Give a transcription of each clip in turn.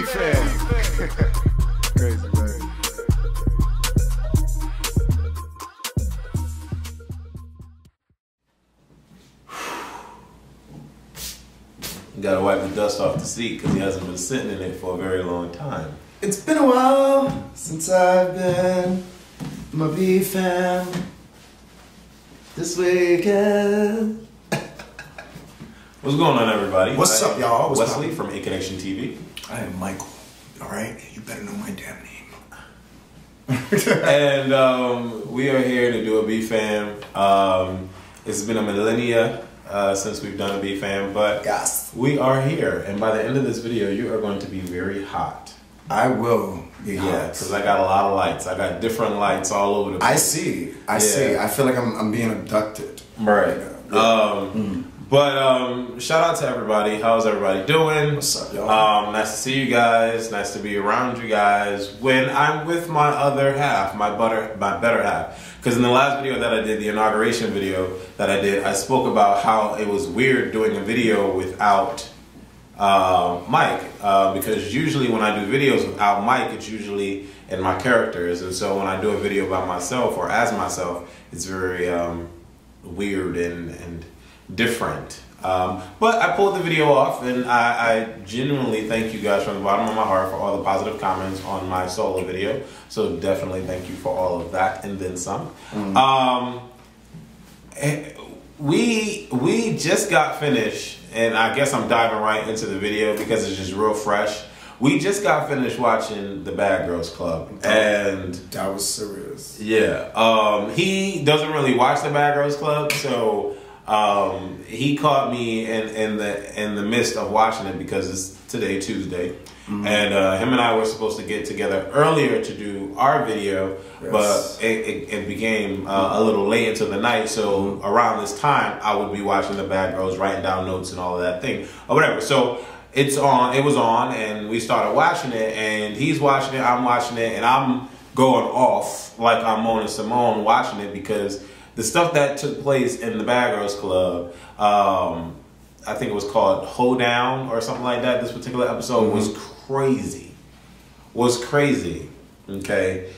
BFAM. Crazy, man. You gotta wipe the dust off the seat because he hasn't been sitting in it for a very long time. It's been a while since I've been my BFAM this weekend. What's going on, everybody? What's up, y'all? What's Wesley from Aconnectiontv. I am Michael. All right, you better know my damn name. And we are here to do a BFAM. It's been a millennia since we've done a BFAM, but Yes. we are here. And by the end of this video, you are going to be very hot. I will be hot. Yeah, because I got a lot of lights. I got different lights all over the place. I see. I see. I feel like I'm being abducted. Right. Yeah. But shout out to everybody. How's everybody doing? What's up, y'all? Nice to see you guys. Nice to be around you guys when I'm with my other half, my better half. Because in the last video that I did, the inauguration video that I did, I spoke about how it was weird doing a video without Mike. Because usually when I do videos without Mike, it's usually in my characters. And so when I do a video by myself or as myself, it's very weird and different. But I pulled the video off, and I genuinely thank you guys from the bottom of my heart for all the positive comments on my solo video. So definitely thank you for all of that and then some. We just got finished, and I guess I'm diving right into the video because it's just real fresh. We just got finished watching the Bad Girls Club, and That was serious. yeah, he doesn't really watch the Bad Girls Club, so he caught me in the midst of watching it because it's today, Tuesday, and him and I were supposed to get together earlier to do our video, but it became a little late into the night. So around this time, I would be watching the Bad Girls, writing down notes and all of that thing or whatever. So it's on. It was on, and we started watching it, and he's watching it, I'm watching it, and I'm going off like I'm Mona Simone watching it because the stuff that took place in the Bad Girls Club, I think it was called Hold Down or something like that. This particular episode was crazy. Okay.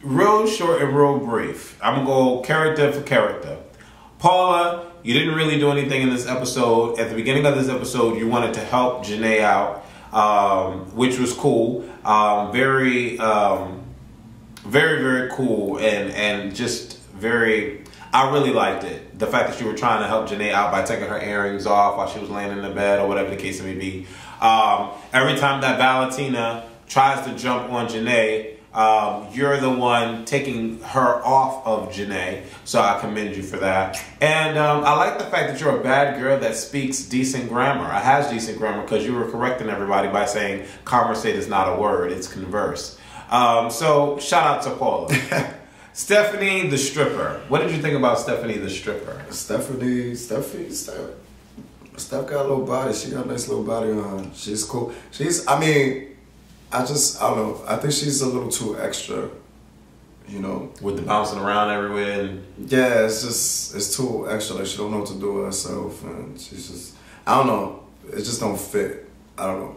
Real short and real brief. I'm going to go character for character. Paula, you didn't really do anything in this episode. At the beginning of this episode, you wanted to help Janae out, which was cool. Very, very cool, and just very, I really liked it. The fact that you were trying to help Janae out by taking her earrings off while she was laying in the bed or whatever the case may be. Every time that Valentina tries to jump on Janae, you're the one taking her off of Janae, so I commend you for that. And I like the fact that you're a bad girl that speaks decent grammar. I has decent grammar because you were correcting everybody by saying conversate is not a word, it's converse. So shout out to Paula. Stephanie the stripper. What did you think about Stephanie the stripper? Steph got a little body. She got a nice little body on her. She's cool. I don't know. I think she's a little too extra, you know. With the bouncing around everywhere. And yeah, it's too extra. Like she don't know what to do with herself, and she's just, I don't know. It just don't fit. I don't know.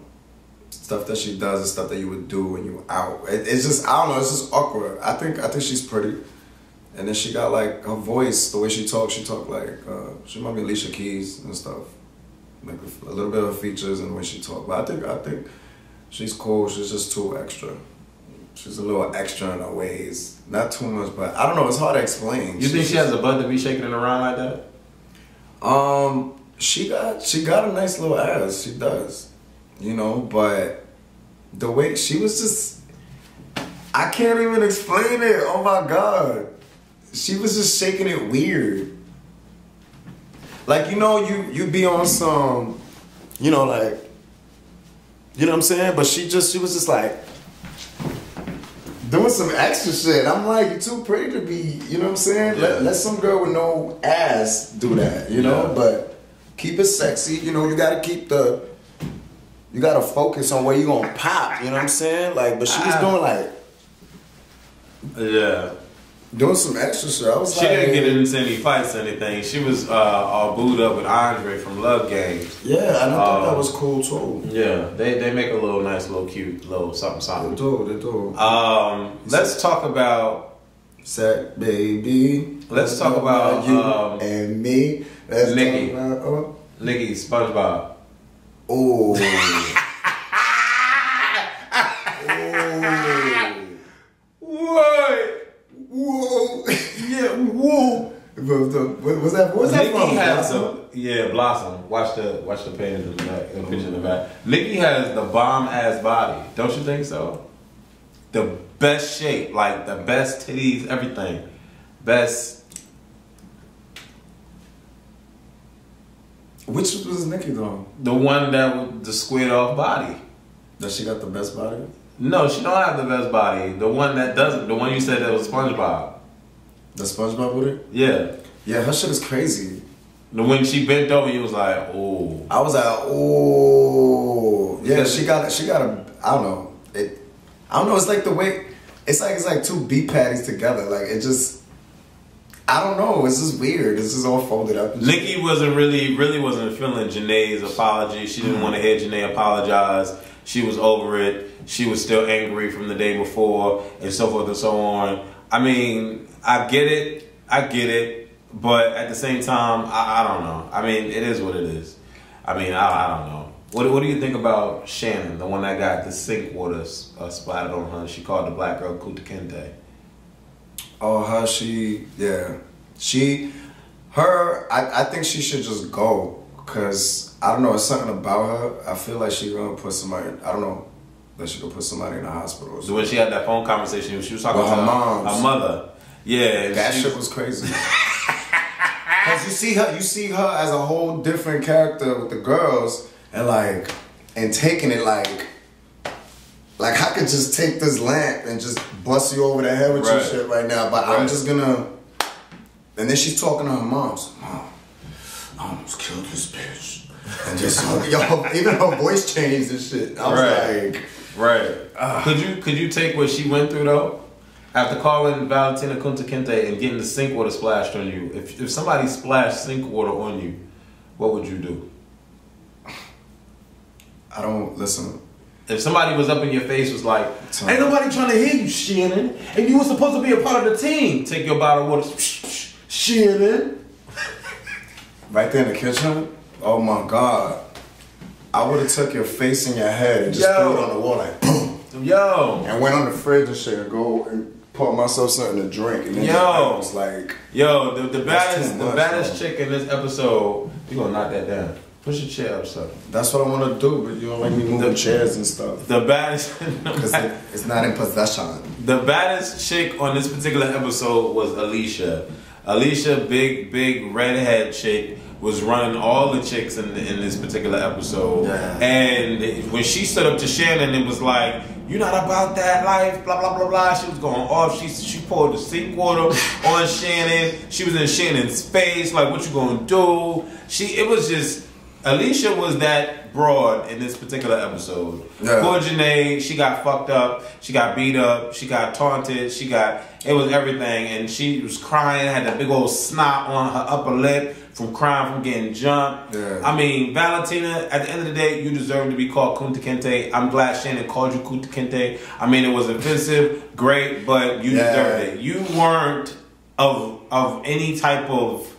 Stuff that she does is stuff that you would do when you out. It's just, I don't know. It's just awkward. I think she's pretty, and then she got like her voice, the way she talks. She talk like she might be Alicia Keys and stuff. Like a little bit of her features and the way she talk. But I think she's cool. She's just too extra. She's a little extra in her ways. Not too much, but I don't know. It's hard to explain. You think she has a butt to be shaking it around like that? She got a nice little ass. She does, you know. But the way she was just, I can't even explain it. Oh my God, she was just shaking it weird. Like, you know, you be on some, you know, like, you know what I'm saying? But she was just like doing some extra shit. I'm like, you're too pretty to be, you know what I'm saying? Yeah. Let some girl with no ass do that, you know? But keep it sexy. You know, you gotta focus on where you gonna pop, you know what I'm saying? Like, but she was doing like, yeah. doing some extra shit. I was she didn't get into any fights or anything. She was all booed up with Andre from Love Games. Yeah, and I thought that was cool too. Yeah, they make a little nice, little cute, little something, something. They do. Let's talk about Set Baby. Let's talk about you and me. Let's Nikki. talk about, Nikki, SpongeBob. Oh. What? Whoa. Yeah, whoa. What's that Nikki from? has Blossom. Watch the page in the back, the picture in the back. Nikki has the bomb ass body. Don't you think so? The best shape, like the best titties, everything. Best. Which was Nikki though? The one that with the squared off body. That she got the best body? No, she don't have the best body. The one that doesn't. The one you said that was SpongeBob. The SpongeBob with it? Yeah. Yeah, her shit is crazy. When she bent over, you was like, oh. I was like, oh. Yeah, she got a. I don't know. I don't know. It's like the way. It's like two beef patties together. Like it just. I don't know. It's just weird. It's just all folded up. Nikki really wasn't feeling Janae's apology. She didn't want to hear Janae apologize. She was over it. She was still angry from the day before, and so forth and so on. I mean, I get it, but at the same time, I don't know. I mean, it is what it is. I mean, I don't know. What do you think about Shannon, the one that got the sink water splattered on her? She called the black girl Kuta Kente. Oh, I think she should just go, because I don't know, it's something about her. I feel like she's gonna put somebody, I don't know, that she could put somebody in the hospital. So when she had that phone conversation, she was talking to her mother. Yeah. That shit was crazy. Because you see her as a whole different character with the girls, and taking it like I could just take this lamp and just bust you over the head with your shit right now, but I'm just gonna. And then she's talking to her mom. So, Mom, I almost killed this bitch. And just even her voice changed and shit. I was like, Could you take what she went through though? After calling Valentina Kunta Kinte and getting the sink water splashed on you, if somebody splashed sink water on you, what would you do? I don't listen. If somebody was up in your face, was like, ain't nobody trying to hear you, Shannon, and you were supposed to be a part of the team. Take your bottle of water, Shannon. Right there in the kitchen? Oh my God. I would have took your face and your head and just threw it on the wall like, boom. Yo. And went on the fridge and shit and go and pour myself something to drink. And then I was like, the baddest chick in this episode, you gonna knock that down. Push your chair up, sir. That's what I want to do, but you don't like me moving chairs and stuff. The baddest... Because it's not in possession. The baddest chick on this particular episode was Alicia. Alicia, big redhead chick, was running all the chicks in this particular episode. Yeah. And when she stood up to Shannon, it was like, you're not about that life, blah, blah, blah, blah. She was going off. She poured the sink water on Shannon. She was in Shannon's face, like, what you gonna do? It was just... Alicia was that broad in this particular episode. Yeah. Poor Janae, she got fucked up, she got beat up, she got taunted, it was everything, and she was crying, had that big old snot on her upper lip from crying from getting jumped. Yeah. I mean, Valentina, at the end of the day, you deserve to be called Kunta Kinte. I'm glad Shannon called you Kunta Kinte. I mean, it was offensive, great, but you deserved it. You weren't of any type of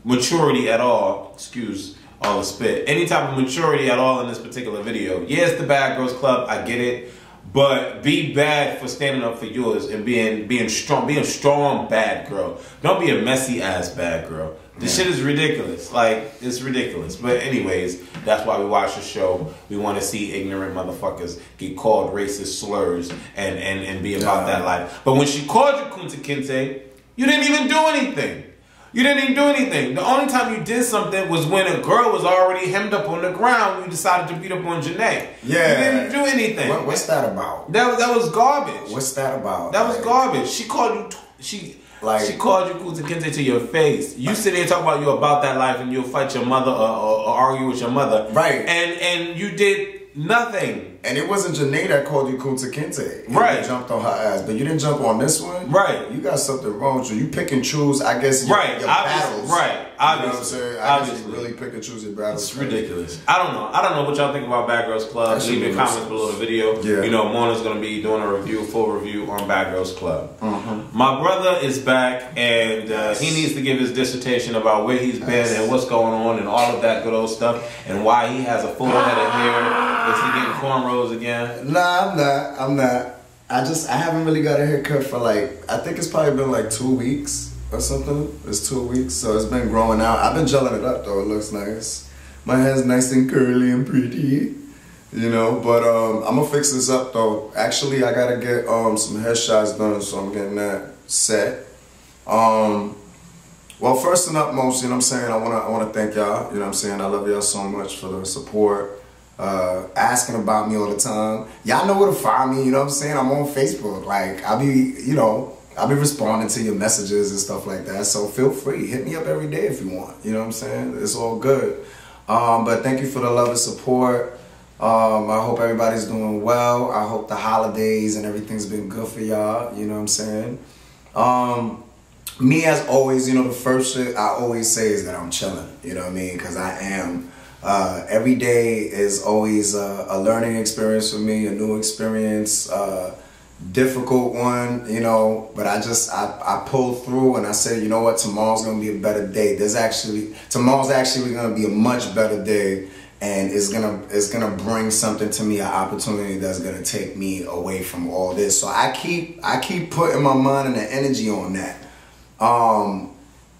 maturity at all, excuse all the spit, any type of maturity at all in this particular video. Yes, the Bad Girls Club, I get it, but be bad for standing up for yours and being strong. Be a strong bad girl. Don't be a messy ass bad girl. This shit is ridiculous. Like, it's ridiculous. But anyways, that's why we watch the show. We want to see ignorant motherfuckers get called racist slurs and be about that life. But when she called you Kunta Kinte, you didn't even do anything. You didn't even do anything. The only time you did something was when a girl was already hemmed up on the ground when you decided to beat up on Janae. Yeah. You didn't do anything. What's that about? That was garbage. What's that about? That was garbage. She called you... She called you Kunta Kinte to your face. You sit there and talk about you about that life and you'll fight your mother or argue with your mother. Right. And you did nothing. And it wasn't Janae that called you Kunta Kinte. Right. You jumped on her ass. But you didn't jump on this one. Right. You got something wrong with you. You pick and choose, I guess, your battles. Right. Obviously. You know what I'm saying? I guess you really pick and choose your battles. It's ridiculous. I don't know what y'all think about Bad Girls Club. Leave your comments below the video. Yeah. You know, Mona's going to be doing a full review on Bad Girls Club. My brother is back, and he needs to give his dissertation about where he's been and what's going on and all of that good old stuff, and why he has a full head of hair. Is he getting cornrows again? Nah, I'm not. I haven't really got a haircut for I think it's probably been 2 weeks or something. It's 2 weeks, so it's been growing out. I've been gelling it up though. It looks nice. My hair's nice and curly and pretty, you know. But I'm gonna fix this up though. Actually, I gotta get some headshots done, so I'm getting that set. Well, first and upmost, you know what I'm saying, I wanna thank y'all. You know what I'm saying, I love y'all so much for the support. Asking about me all the time. Y'all know where to find me, you know what I'm saying? I'm on Facebook. I'll be responding to your messages and stuff like that. So feel free, hit me up every day if you want. You know what I'm saying? It's all good. But thank you for the love and support. I hope everybody's doing well. I hope the holidays and everything's been good for y'all. You know what I'm saying? Me as always, you know, the first shit I always say is that I'm chilling. You know what I mean? Because I am. Every day is always a learning experience for me, a new experience, difficult one, you know, but I pulled through and I said, you know what, tomorrow's going to be a better day. Tomorrow's actually going to be a much better day, and it's gonna bring something to me, an opportunity that's going to take me away from all this. So I keep putting my mind and the energy on that.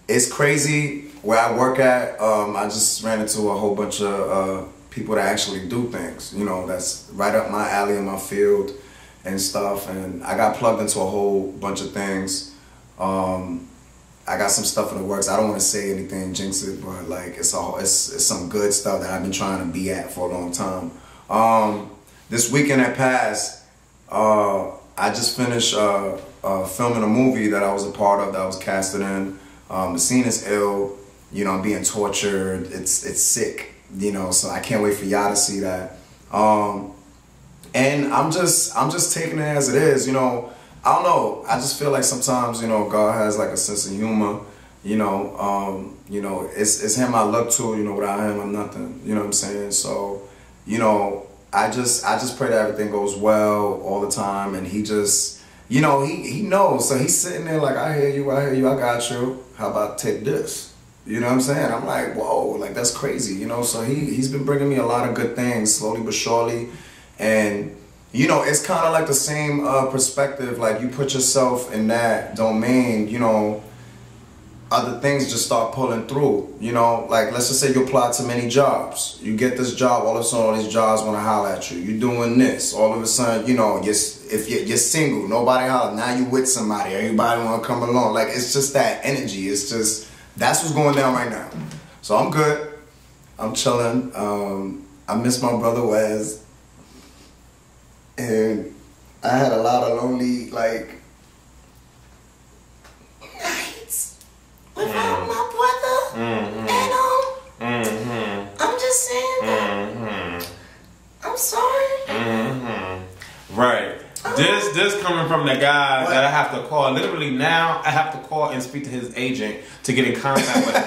It's crazy. Where I work at, I just ran into a whole bunch of people that actually do things, you know, that's right up my alley in my field and stuff. And I got plugged into a whole bunch of things. I got some stuff in the works. I don't want to say anything, jinx it, but it's some good stuff that I've been trying to be at for a long time. This weekend that passed, I just finished filming a movie that I was a part of, that I was casted in. The scene is ill. You know, I'm being tortured. It's sick, you know, so I can't wait for y'all to see that. And I'm just taking it as it is, you know. I don't know. I just feel like sometimes, you know, God has a sense of humor, you know. It's him I look to, you know. Without him, I'm nothing. You know what I'm saying? So, you know, I just pray that everything goes well all the time, and he just, you know, he knows. So he's sitting there I hear you, I got you. How about take this? You know what I'm saying? I'm like, whoa, that's crazy, you know? So he's been bringing me a lot of good things, slowly but surely. And, you know, it's kind of like the same perspective. You put yourself in that domain, you know, other things just start pulling through, you know? Let's just say you apply to many jobs. You get this job, all of a sudden all these jobs want to holler at you. You're doing this. All of a sudden, you know, if you're single, nobody holler. Now you with somebody, everybody want to come along. It's just that energy. It's just... That's what's going down right now. So I'm good. I'm chilling. I miss my brother Wes. And I had a lot of lonely, nights without my brother. And I'm just saying that I'm sorry. Right. This coming from the guy that I have to call. Literally now, I have to call and speak to his agent to get in contact with him.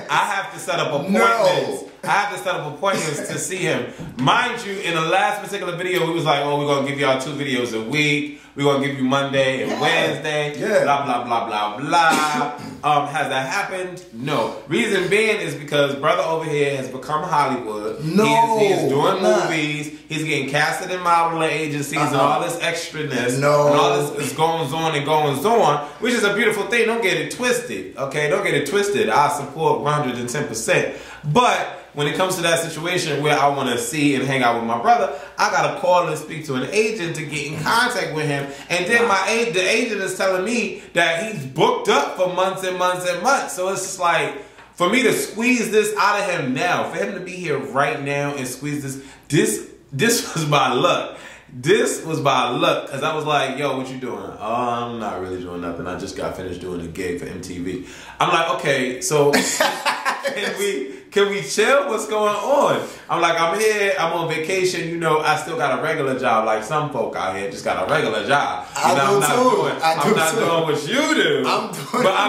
I have to set up appointments. No. I have to set up appointments to see him. Mind you, in the last particular video, we was like, oh, we're going to give y'all 2 videos a week. We're going to give you Monday and Wednesday. Yeah. Blah, blah, blah, blah, blah. Has that happened? No. Reason being is because brother over here has become Hollywood. No. He is doing movies. He's getting casted in modeling agencies and all this extraness. No. And all this goings on and goings on, which is a beautiful thing. Don't get it twisted. Okay? Don't get it twisted. I support 110%. But when it comes to that situation where I want to see and hang out with my brother, I got to call and speak to an agent to get in contact with him. And then the agent is telling me that he's booked up for months and months and months. So it's just for me to squeeze this out of him now, for him to be here right now and squeeze this was my luck. This was by luck, because I was like, yo, what you doing? Oh, I'm not really doing nothing. I just got finished doing a gig for MTV. I'm like, okay, so can we chill? What's going on? I'm like, I'm here. I'm on vacation. You know, I still got a regular job. Like some folk out here just got a regular job. I'm not doing what you do. I'm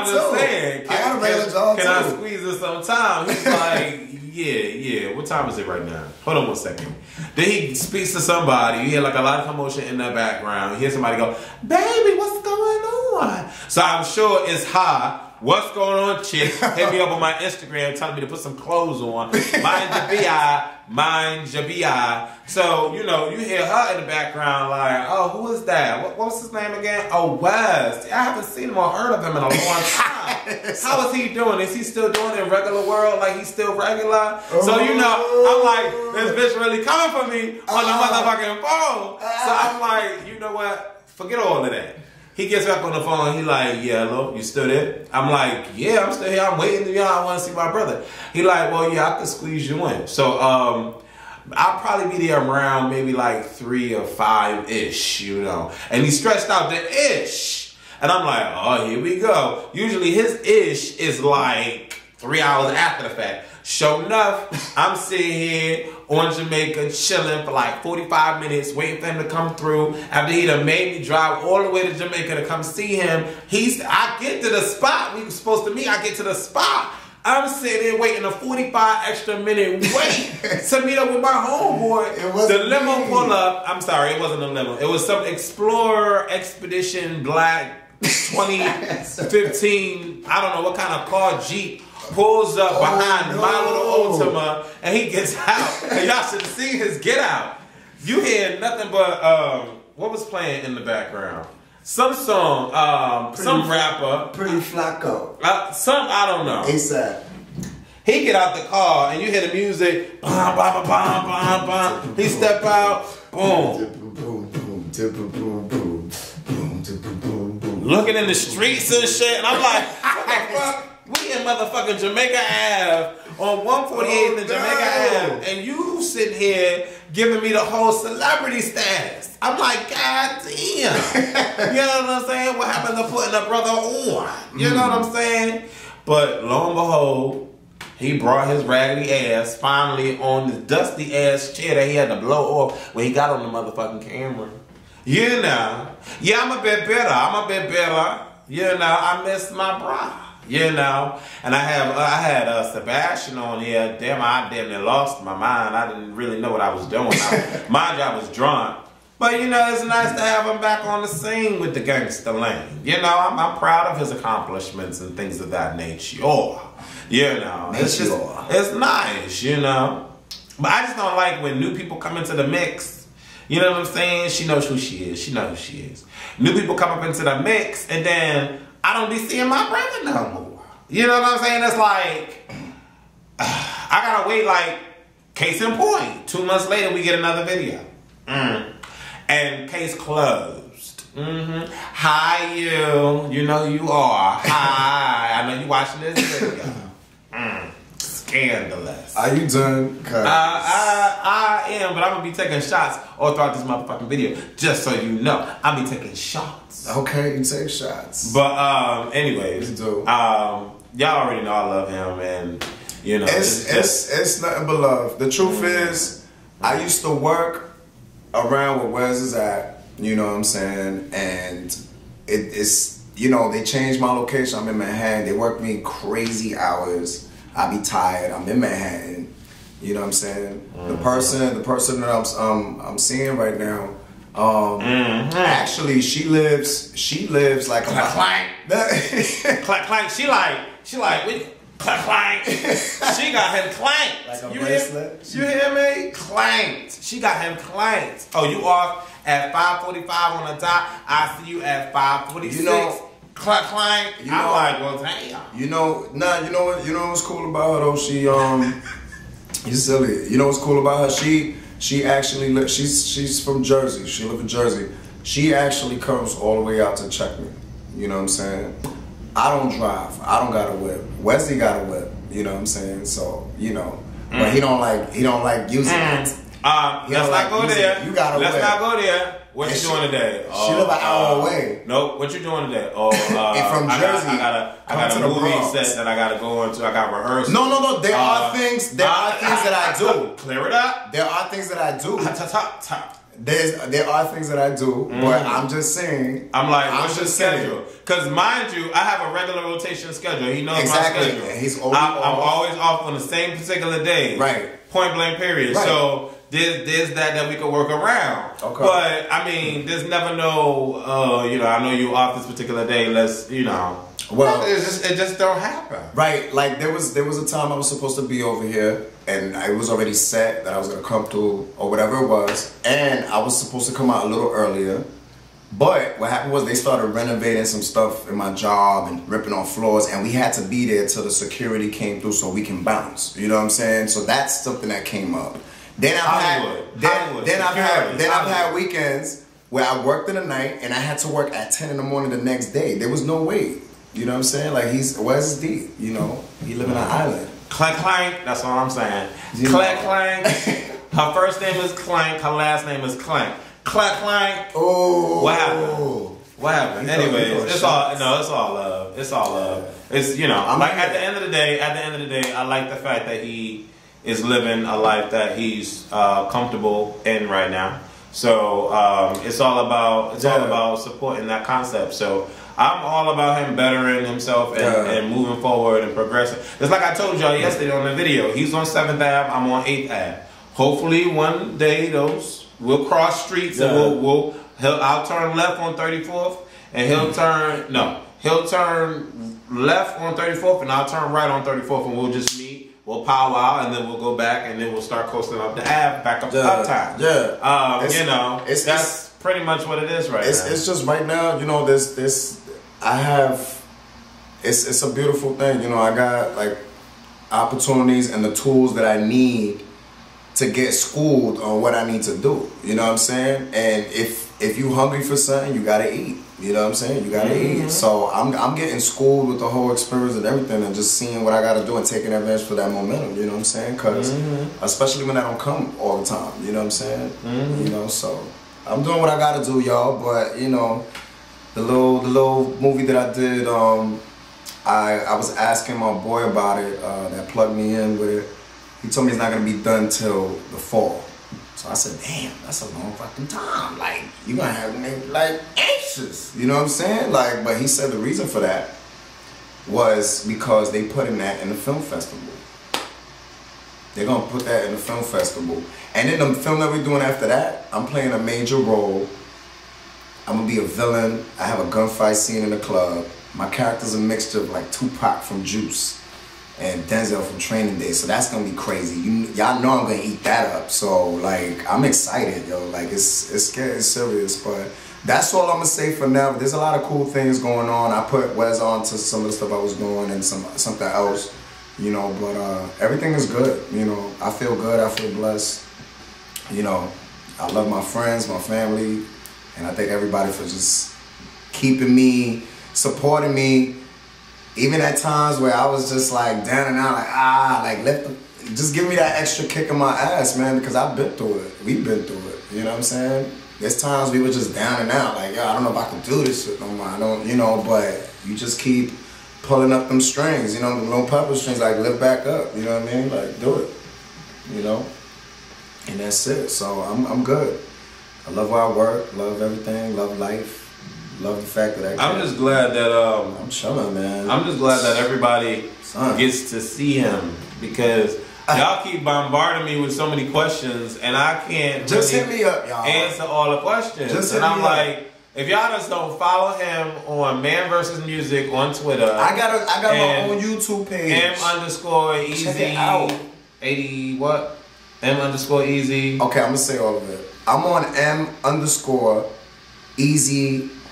just saying. Can I squeeze in some time? He's like, yeah. What time is it right now? Hold on 1 second. Then he speaks to somebody. You hear like a lot of commotion in the background. You hear somebody go, baby, what's going on? So I'm sure it's high. What's going on, chick? Hit me up on my Instagram telling me to put some clothes on. Mind your BI. So, you know, you hear her in the background like, oh, who is that? What's his name again? Oh, West. I haven't seen him or heard of him in a long time. How is he doing? Is he still doing it in regular world? Like he's still regular? So, you know, I'm like, this bitch really coming for me on the motherfucking phone. So I'm like, you know what? Forget all of that. He gets back on the phone. He like, yeah, hello, you still there? I'm like, yeah, I'm still here. I'm waiting. You know, I want to see my brother. He like, well, yeah, I can squeeze you in. So I'll probably be there around maybe like 3 or 5-ish, you know. And he stretched out the ish. And I'm like, oh, here we go. Usually his ish is like 3 hours after the fact. Sure enough, I'm sitting here on Jamaica chilling for like 45 minutes waiting for him to come through. After he done made me drive all the way to Jamaica to come see him, I get to the spot we were supposed to meet. I get to the spot. I'm sitting there waiting a 45 extra minute wait to meet up with my homeboy. The limo pull up. I'm sorry, it wasn't a limo. It was some Explorer Expedition Black 2015. I don't know what kind of car, Jeep. Pulls up behind my little Ultima and he gets out. And y'all should see his get out. You hear nothing but what was playing in the background? Some song, some rapper. Pretty Flacco. I don't know. ASAP. He get out the car and you hear the music. He step out. Boom. Looking in the streets and shit. And I'm like, what the fuck? We in motherfucking Jamaica Ave on 148th and Jamaica Ave, and you sitting here giving me the whole celebrity status. I'm like, God damn. You know what I'm saying? What happened to putting a brother on? You know what I'm saying? But lo and behold, he brought his raggedy ass finally on the dusty ass chair that he had to blow off when he got on the motherfucking camera. You know. Yeah, I'm a bit better. You know, I miss my bride. You know, and I had Sebastian on here. Damn, I damn near lost my mind. I didn't really know what I was doing. My job was drunk. But, you know, it's nice to have him back on the scene with the gangster lane. You know, I'm proud of his accomplishments and things of that nature. You know, it's nice, you know. But I just don't like when new people come into the mix. You know what I'm saying? She knows who she is. She knows who she is. New people come up into the mix and then I don't be seeing my brother no more. You know what I'm saying? It's like, I gotta wait like, case in point. 2 months later, we get another video. And case closed. Hi, you. You know you are. Hi. I know you watching this video. Scandalous. Are you done? I am, but I'm gonna be taking shots all throughout this motherfucking video. Just so you know, I'll be taking shots. Okay, you take shots. But anyways, y'all already know I love him, and you know it's nothing but love. The truth is, I used to work around where Wes is at. You know what I'm saying? And it's you know they changed my location. I'm in Manhattan. They work me crazy hours. I be tired. I'm in Manhattan. You know what I'm saying? The person that I'm seeing right now. Actually, she lives like clack clank. Clack clank. She like with clack clank. She got him clanked. Like a bracelet. You hear me? Clanked. She got him clanked. Oh, you off at 5:45 on the dot. I see you at 5:46. You know. Clack clank. I'm like, well, damn. You know what's cool about her though? She you silly. You know what's cool about her? She actually she's from Jersey. She lives in Jersey. She actually comes all the way out to check me. You know what I'm saying? I don't drive. I don't got a whip. Wesley got a whip. You know what I'm saying? So you know, but he don't like using it. Let's not go there. You got a whip. Let's not go there. What you doing today? She live an hour away. Nope. What you doing today? Oh, and from Jersey. I got a movie set that I got to go into. I got rehearsal. No. There are things. There are things that I do. Clear it up. There are things that I do. Top. There are things that I do, but I'm just saying. I'm like, what's your schedule? Because mind you, I have a regular rotation schedule. He knows my schedule. He's I'm always off on the same particular day. Right. Point blank period. Right. So there's that we could work around. Okay. But I mean, there's never no. I know you off this particular day. Let's Well, it just don't happen. Right. Like there was a time I was supposed to be over here, and it was already set that I was gonna come through or whatever it was, and I was supposed to come out a little earlier. But what happened was they started renovating some stuff in my job and ripping on floors, and we had to be there till the security came through so we can bounce. You know what I'm saying? So that's something that came up. Then I've had weekends where I worked in the night and I had to work at 10 in the morning the next day. There was no way. You know what I'm saying? Like where's his D? You know, he live in an island. Clank clank. That's all I'm saying. Clank clank. Her first name is Clank. Her last name is Clank. Clank clank. Oh. What happened? What happened? Anyways, it's all love. It's all love. It's at the end of the day, I like the fact that he is living a life that he's comfortable in right now. So it's all about supporting that concept. So I'm all about him bettering himself and moving forward and progressing. Just like I told y'all yesterday on the video, he's on 7th Ave, I'm on 8th Ave. Hopefully one day we'll cross streets and I'll turn left on 34th and he'll turn left on 34th and I'll turn right on 34th and we'll just meet. We'll powwow out and then we'll go back and then we'll start coasting up the Ave back up to uptown. Yeah. That's pretty much what it is right now. It's just right now, it's a beautiful thing. I got like opportunities and the tools that I need to get schooled on what I need to do. You know what I'm saying? And if you hungry for something, you gotta eat. You know what I'm saying? You gotta eat. So I'm getting schooled with the whole experience and everything, and just seeing what I gotta do and taking advantage for that momentum. You know what I'm saying? Because especially when that don't come all the time. You know what I'm saying? So I'm doing what I gotta do, y'all. But the little movie that I did, I was asking my boy about it. That plugged me in with it. He told me it's not gonna be done till the fall. So I said, damn, that's a long fucking time. Like, you gonna have me like anxious. You know what I'm saying? Like, but he said the reason for that was because they putting that in the film festival. They're gonna put that in the film festival. And in the film that we're doing after that, I'm playing a major role. I'm gonna be a villain. I have a gunfight scene in the club. My character's a mixture of like Tupac from Juice and Denzel from Training Day, so that's gonna be crazy. Y'all know I'm gonna eat that up. So like, I'm excited, yo. Like it's scary, it's serious, but that's all I'm gonna say for now. There's a lot of cool things going on. I put Wes on to some of the stuff I was doing and something else, But everything is good. I feel good. I feel blessed. I love my friends, my family, and I thank everybody for just keeping me, supporting me. Even at times where I was just like down and out, just give me that extra kick in my ass, man, because I've been through it. We've been through it. You know what I'm saying? There's times we were just down and out, like, yo, I don't know if I can do this shit no more. I don't, but you just keep pulling up them strings, the little purple strings, like, lift back up, you know what I mean? Like, do it, And that's it. So I'm good. I love where I work, love everything, love life. Love the fact that I'm just glad that I'm chilling, man. I'm just glad that everybody gets to see him, because y'all keep bombarding me with so many questions and I can't just hit me up, y'all. Answer all the questions. And I'm like, if y'all just don't follow him on Man vs. Music on Twitter, I got my own YouTube page. M_Easy. Check it out. 80 what? M_Easy. Okay, I'm gonna say all of it. I'm on M_Easy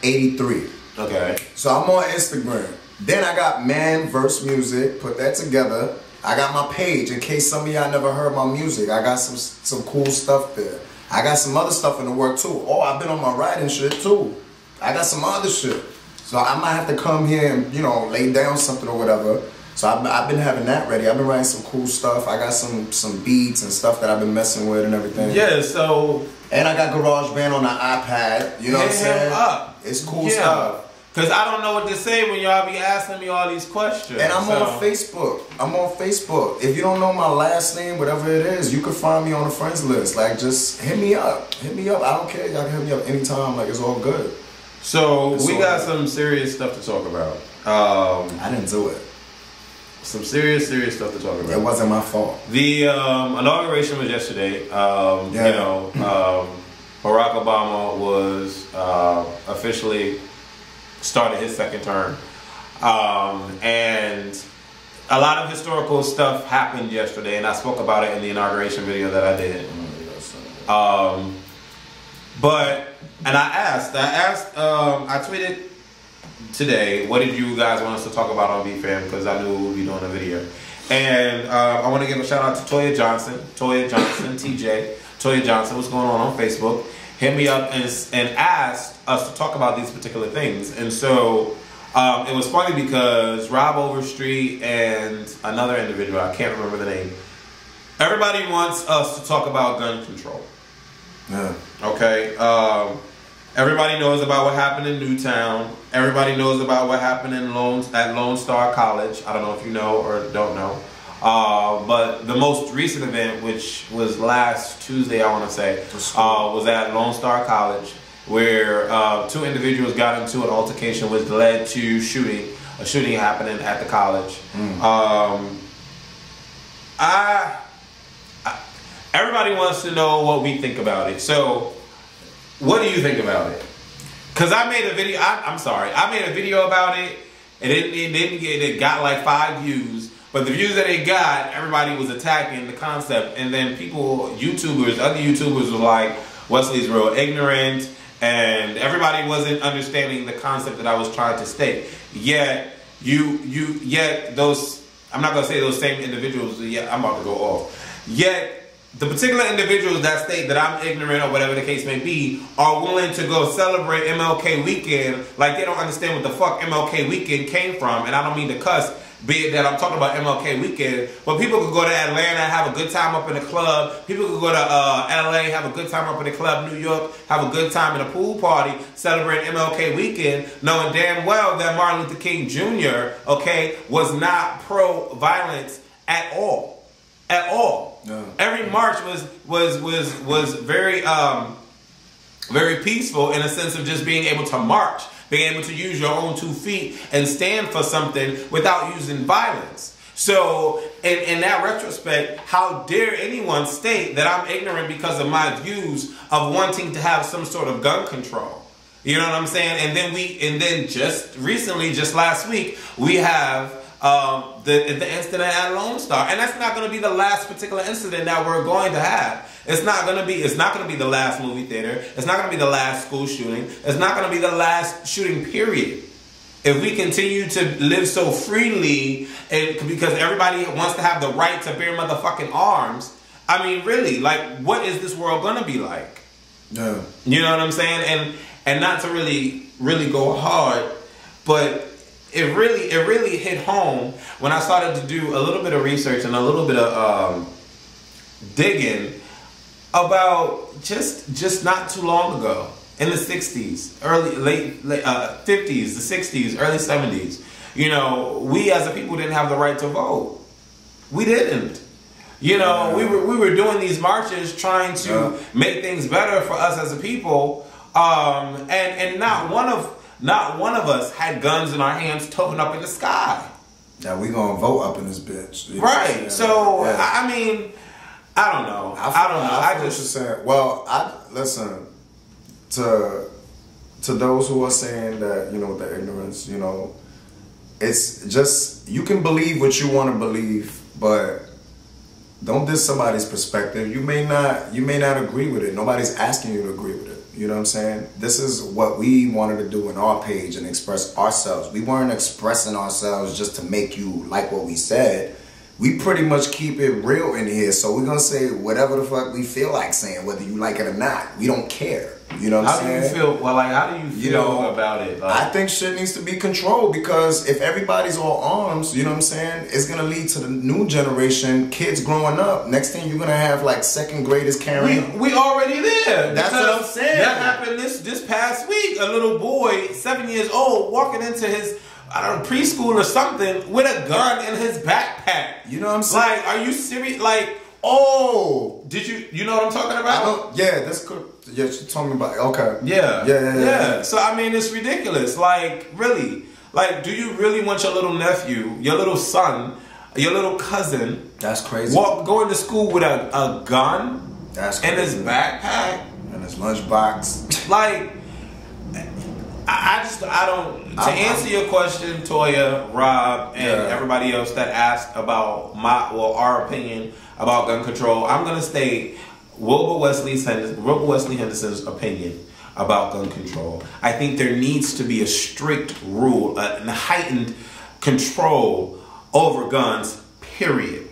83. Okay. So I'm on Instagram. Then I got Man vs. Music. Put that together. I got my page in case some of y'all never heard my music. I got some cool stuff there. I got some other stuff in the work too. Oh, I've been on my writing shit too. I got some other shit. So I might have to come here and lay down something or whatever. So I've been having that ready. I've been writing some cool stuff. I got some beats and stuff that I've been messing with and everything. Yeah, so... And I got GarageBand on the iPad. You know what I'm saying? Up. It's cool stuff. Because I don't know what to say when y'all be asking me all these questions. And I'm on Facebook. I'm on Facebook. If you don't know my last name, whatever it is, you can find me on the friends list. Like, just hit me up. Hit me up. I don't care. Y'all can hit me up anytime. Like, it's all good. So, we got some serious stuff to talk about. I didn't do it. Some serious stuff to talk about. It wasn't my fault. The inauguration was yesterday. You know, Barack Obama was officially started his second term. And a lot of historical stuff happened yesterday, and I spoke about it in the inauguration video that I did. I tweeted today, what did you guys want us to talk about on BFAM? Because I knew we would be doing a video. And I want to give a shout out to Toya Johnson, TJ. Toya Johnson, what's going on Facebook? Hit me up and asked us to talk about these particular things. And so it was funny because Rob Overstreet and another individual, I can't remember the name, everybody wants us to talk about gun control. Yeah. Okay. Everybody knows about what happened in Newtown. Everybody knows about what happened at Lone Star College. I don't know if you know or don't know. But the most recent event, which was last Tuesday, I want to say, was at Lone Star College, where two individuals got into an altercation which led to a shooting happening at the college. Everybody wants to know what we think about it. So, what do you think about it? Because I made a video. I made a video about it, and it got like 5 views. But the views that it got, everybody was attacking the concept, and then other YouTubers were like, Wesley's real ignorant, and everybody wasn't understanding the concept that I was trying to state. Yet those, I'm not gonna say those same individuals. Yeah, I'm about to go off. Yet the particular individuals that state that I'm ignorant or whatever the case may be are willing to go celebrate MLK weekend like they don't understand what the fuck MLK weekend came from. And I don't mean to cuss, be it that I'm talking about MLK weekend, but people could go to Atlanta, have a good time up in the club. People could go to LA, have a good time up in the club, New York, have a good time in a pool party, celebrate MLK weekend, knowing damn well that Martin Luther King Jr., okay, was not pro-violence at all. At all. No. Every march was very very peaceful in a sense of just being able to march, being able to use your own 2 feet and stand for something without using violence. So, in that retrospect, how dare anyone state that I'm ignorant because of my views of wanting to have some sort of gun control? You know what I'm saying? And then just recently, just last week, we have the incident at Lone Star, and that's not going to be the last particular incident that we're going to have. It's not going to be the last movie theater. It's not going to be the last school shooting. It's not going to be the last shooting, period. If we continue to live so freely, and because everybody wants to have the right to bear motherfucking arms, I mean, really, like, what is this world going to be like? Yeah. You know what I'm saying? And not to really go hard, but it really hit home when I started to do a little bit of research and a little bit of digging about just not too long ago in the 60s, late 50s, the 60s, early 70s. You know, we as a people didn't have the right to vote. We didn't. You know, we were doing these marches trying to make things better for us as a people, and not one of us had guns in our hands toting up in the sky. Yeah, we gonna vote up in this bitch. Right. Yeah. So I mean, I don't know. I just saying. Well, listen to those who are saying that, you know, the ignorance. You know, it's just, you can believe what you want to believe, but don't diss somebody's perspective. You may not agree with it. Nobody's asking you to agree with it. You know what I'm saying? This is what we wanted to do in our page and express ourselves. We weren't expressing ourselves just to make you like what we said. we pretty much keep it real in here. So we're gonna say whatever the fuck we feel like saying, whether you like it or not. We don't care. You know what I'm saying? How do you feel? Well, like, how do you feel about it? Like, I think shit needs to be controlled, because if everybody's all arms, you know what I'm saying, it's gonna lead to the new generation, kids growing up. Next thing you're gonna have like second graders carrying. We already there. That's what I'm saying. That happened this past week. A little boy, 7 years old, walking into his, I don't know, preschool or something with a gun in his backpack. You know what I'm saying? Like, are you serious? Like, oh, you know what I'm talking about? Yeah, that's good. Yeah, you're talking about, okay. Yeah. So, I mean, it's ridiculous. Like, really. Like, do you really want your little nephew, your little son, your little cousin, that's crazy, going to school with a gun? That's crazy. In his backpack? In his lunchbox. Like, I don't. To answer your question, Toya, Rob, and everybody else that asked about our opinion about gun control, I'm gonna state Wilbur Wesley Henderson's opinion about gun control. I think there needs to be a strict rule, a heightened control over guns. Period.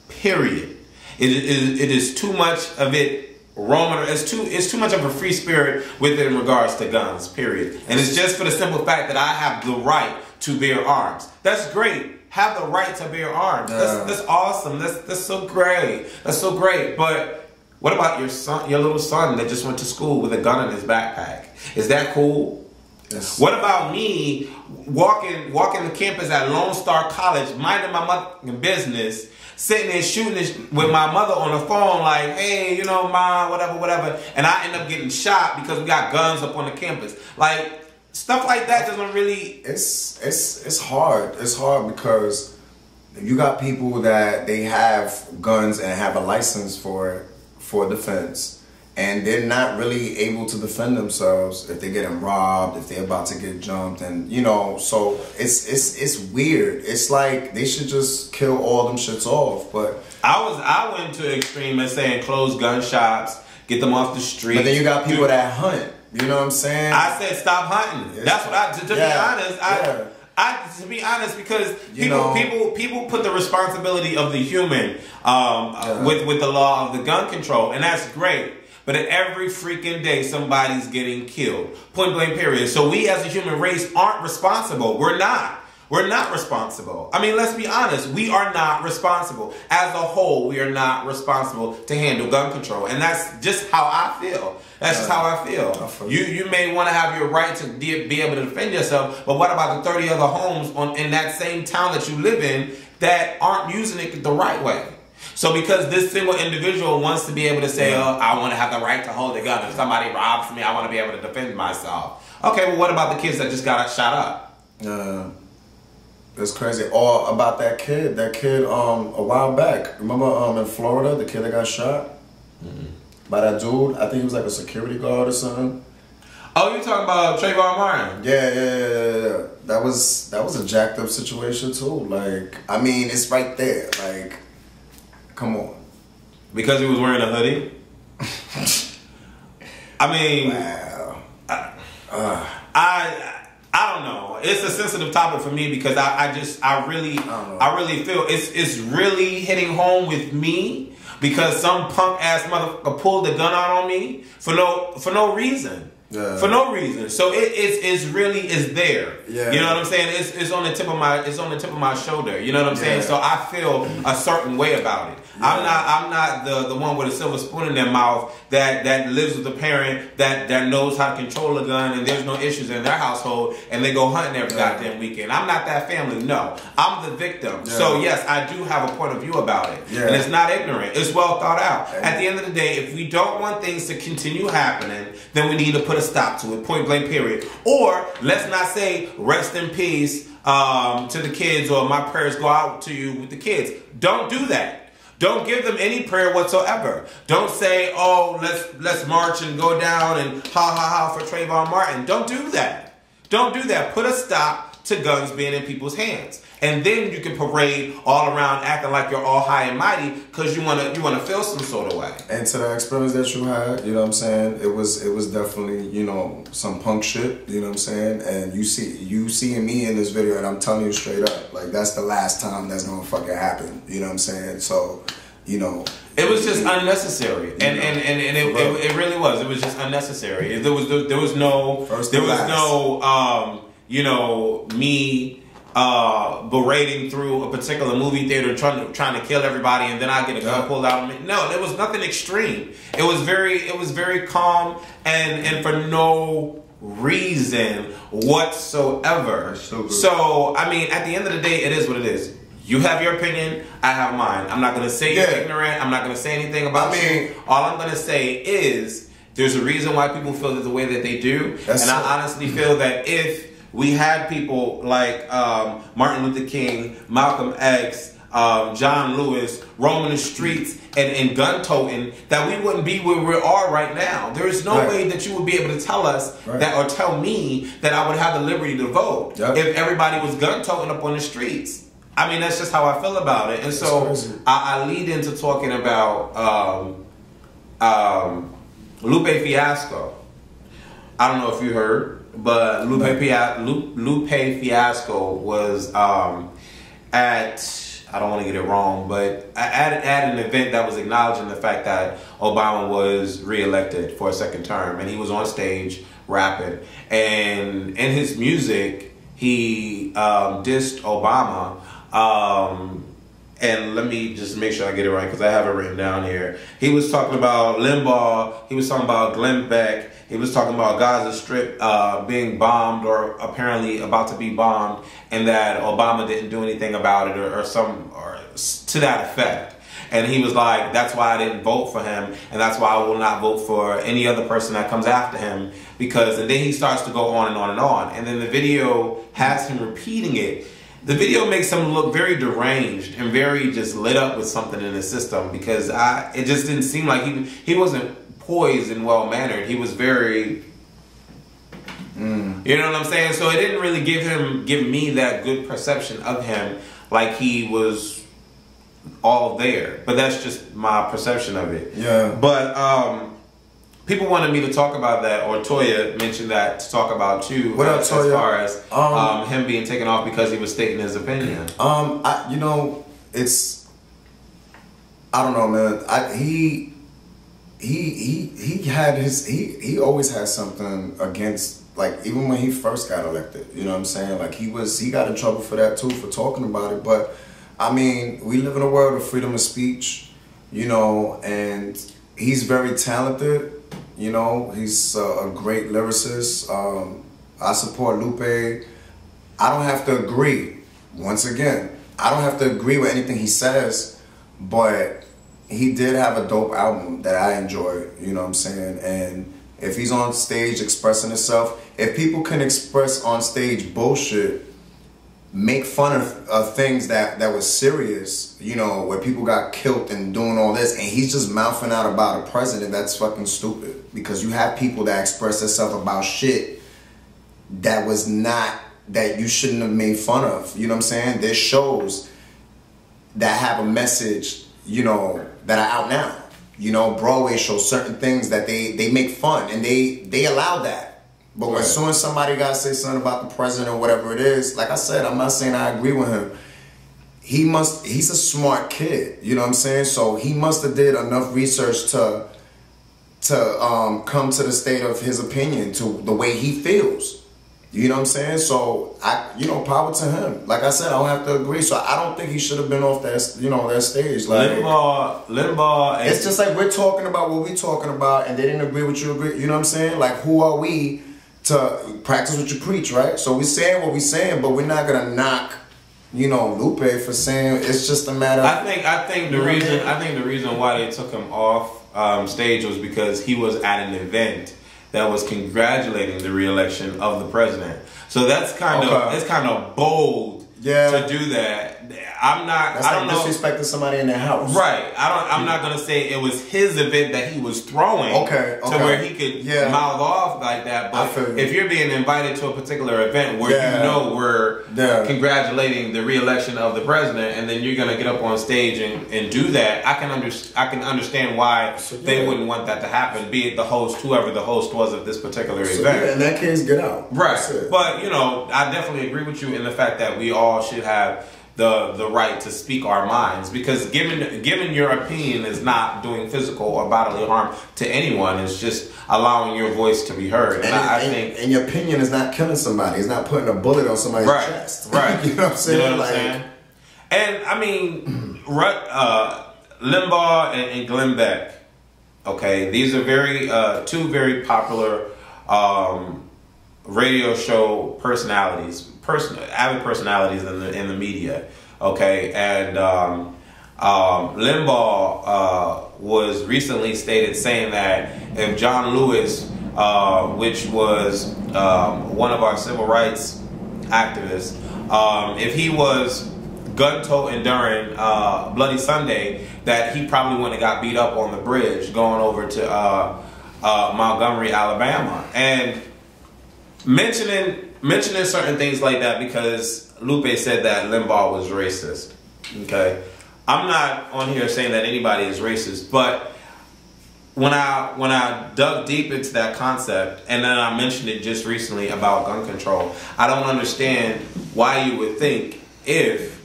Period. It is too much of it. Roman, it's too much of a free spirit with it in regards to guns, period. And it's just for the simple fact that I have the right to bear arms. That's great. Have the right to bear arms. That's awesome. That's so great. That's so great. But what about your son, your little son that just went to school with a gun in his backpack? Is that cool? Yes. What about me walking the campus at Lone Star College, minding my motherfucking business, sitting there shooting with my mother on the phone, like, hey, you know, mom, whatever, and I end up getting shot because we got guns up on the campus. Like, stuff like that doesn't really. It's hard. It's hard because you got people that they have guns and have a license for defense, and they're not really able to defend themselves if they're getting robbed, if they're about to get jumped, and you know, so it's weird. It's like they should just kill all them shits off. But I went to extreme and saying close gun shops, get them off the street. But then you got people that hunt. You know what I'm saying? I said stop hunting. That's what I. To be honest, to be honest, because people put the responsibility of the human with the law of the gun control, and that's great. But every freaking day, somebody's getting killed. Point blank, period. So we as a human race aren't responsible. We're not. We're not responsible. I mean, let's be honest. We are not responsible. As a whole, we are not responsible to handle gun control. And that's just how I feel. That's just how I feel. You may want to have your right to be able to defend yourself, but what about the 30 other homes in that same town that you live in that aren't using it the right way? So because this single individual wants to be able to say, oh, I want to have the right to hold a gun. If somebody robs me, I want to be able to defend myself. Okay, well, what about the kids that just got shot up? It's crazy. Or about that kid a while back. Remember in Florida, the kid that got shot? By that dude? I think he was like a security guard or something. Oh, you talking about Trayvon Martin? Yeah. That was a jacked up situation too. Like, I mean, it's right there. Like, come on. Because he was wearing a hoodie? I mean, wow. I don't know. It's a sensitive topic for me because I really feel it's really hitting home with me because some punk ass motherfucker pulled the gun out on me for no reason. Yeah. For no reason. So it's really there. Yeah. You know what I'm saying? It's on the tip of my shoulder. You know what I'm saying? So I feel a certain way about it. Yeah. I'm not the one with a silver spoon in their mouth that lives with a parent that knows how to control a gun and there's no issues in their household and they go hunting every goddamn weekend. I'm not that family. No. I'm the victim. Yeah. So yes, I do have a point of view about it. Yeah. And it's not ignorant. It's well thought out. Yeah. At the end of the day, if we don't want things to continue happening, then we need to put a stop to it, point blank, period. Or let's not say rest in peace to the kids or my prayers go out to you with the kids. Don't do that. Don't give them any prayer whatsoever. Don't say, oh, let's march and go down and ha for Trayvon Martin. Don't do that. Don't do that. Put a stop to guns being in people's hands. And then you can parade all around acting like you're all high and mighty because you wanna feel some sort of way. And to the experience that you had, you know what I'm saying, it was definitely, you know, some punk shit, you know what I'm saying? And you seeing me in this video and I'm telling you straight up, like Like, that's the last time that's gonna fucking happen. You know what I'm saying? So, you know, it was just unnecessary, and it really was. It was just unnecessary. There was no you know, me berating through a particular movie theater trying to kill everybody, and then I get a gun pulled out of me. No, there was nothing extreme. It was very calm and for no reason whatsoever. So I mean, at the end of the day, it is what it is. You have your opinion, I have mine. I'm not going to say you're ignorant. I'm not going to say anything about you. All I'm going to say is there's a reason why people feel the way that they do. I honestly feel that if we had people like Martin Luther King, Malcolm X, John Lewis roaming the streets and gun toting, that we wouldn't be where we are right now. There is no way that you would be able to tell us that, or tell me that I would have the liberty to vote if everybody was gun toting up on the streets. I mean, that's just how I feel about it. And so I lead into talking about Lupe Fiasco. I don't know if you heard, but Lupe Fiasco was at, I don't want to get it wrong, but at an event that was acknowledging the fact that Obama was reelected for a second term, and he was on stage rapping. And in his music, he dissed Obama. And let me just make sure I get it right, because I have it written down here. He was talking about Limbaugh. He was talking about Glenn Beck. He was talking about Gaza Strip being bombed, or apparently about to be bombed, and that Obama didn't do anything about it, or to that effect. And he was like, that's why I didn't vote for him, and that's why I will not vote for any other person that comes after him, because, and then he starts to go on and on and on. And then the video has him repeating it. The video makes him look very deranged and very just lit up with something in his system, because it just didn't seem like he wasn't poised and well-mannered. He was very, you know what I'm saying? So it didn't really give me that good perception of him, like he was all there. But that's just my perception of it. Yeah. But people wanted me to talk about that, or Toya mentioned that to talk about too. What up, Toya? As far as him being taken off because he was stating his opinion. You know, it's, I don't know, man. He always had something against, like, even when he first got elected. You know what I'm saying? Like, he got in trouble for that too, for talking about it. But I mean, we live in a world of freedom of speech, you know, and he's very talented. You know, he's a great lyricist. I support Lupe. I don't have to agree. Once again, I don't have to agree with anything he says, but he did have a dope album that I enjoy, you know what I'm saying? And if he's on stage expressing himself, if people can express on stage bullshit, make fun of things that was serious, you know, where people got killed and doing all this, and he's just mouthing out about a president, that's fucking stupid. Because you have people that express themselves about shit that was not, that you shouldn't have made fun of. You know what I'm saying? There's shows that have a message, you know, that are out now. You know, Broadway shows, certain things that they make fun, and they allow that. But when soon as somebody got to say something about the president or whatever it is, like I said, I'm not saying I agree with him. He's a smart kid, you know what I'm saying? So he must have did enough research to come to the state of his opinion, to the way he feels. You know what I'm saying? So you know, power to him. Like I said, I don't have to agree. So I don't think he should have been off that, you know, that stage. Like Limbaugh. It's just like we're talking about what we're talking about, and they didn't agree with you. You know what I'm saying? Like, who are we to practice what you preach, right? So we're saying what we're saying, but we're not gonna knock, you know, Lupe for saying. It's just a matter of, I think the reason why they took him off stage was because he was at an event that was congratulating the re-election of the president. So that's kind of bold to do that. That's like disrespecting somebody in their house. Right. I'm not gonna say it was his event that he was throwing to where he could mouth off like that. But if you're being invited to a particular event where you know we're congratulating the re-election of the president, and then you're gonna get up on stage and do that, I can understand why they wouldn't want that to happen, be it the host, whoever the host was of this particular event. In that case, get out. Right. But you know, I definitely agree with you in the fact that we all should have the right to speak our minds, because giving your opinion is not doing physical or bodily harm to anyone. It's just allowing your voice to be heard. And I think, and your opinion is not killing somebody. It's not putting a bullet on somebody's chest. Right. You know what I'm saying? You know what I'm saying? And I mean, Limbaugh and Glenn Beck. Okay, these are two very popular radio show personalities, avid personalities in the media. Okay, and Limbaugh was recently stated saying that if John Lewis, which was one of our civil rights activists, if he was gun-toting during Bloody Sunday, that he probably wouldn't have got beat up on the bridge going over to Montgomery, Alabama. And mentioning certain things like that, because Lupe said that Limbaugh was racist. Okay, I'm not on here saying that anybody is racist, but when I dug deep into that concept, and then I mentioned it just recently about gun control, I don't understand why you would think, if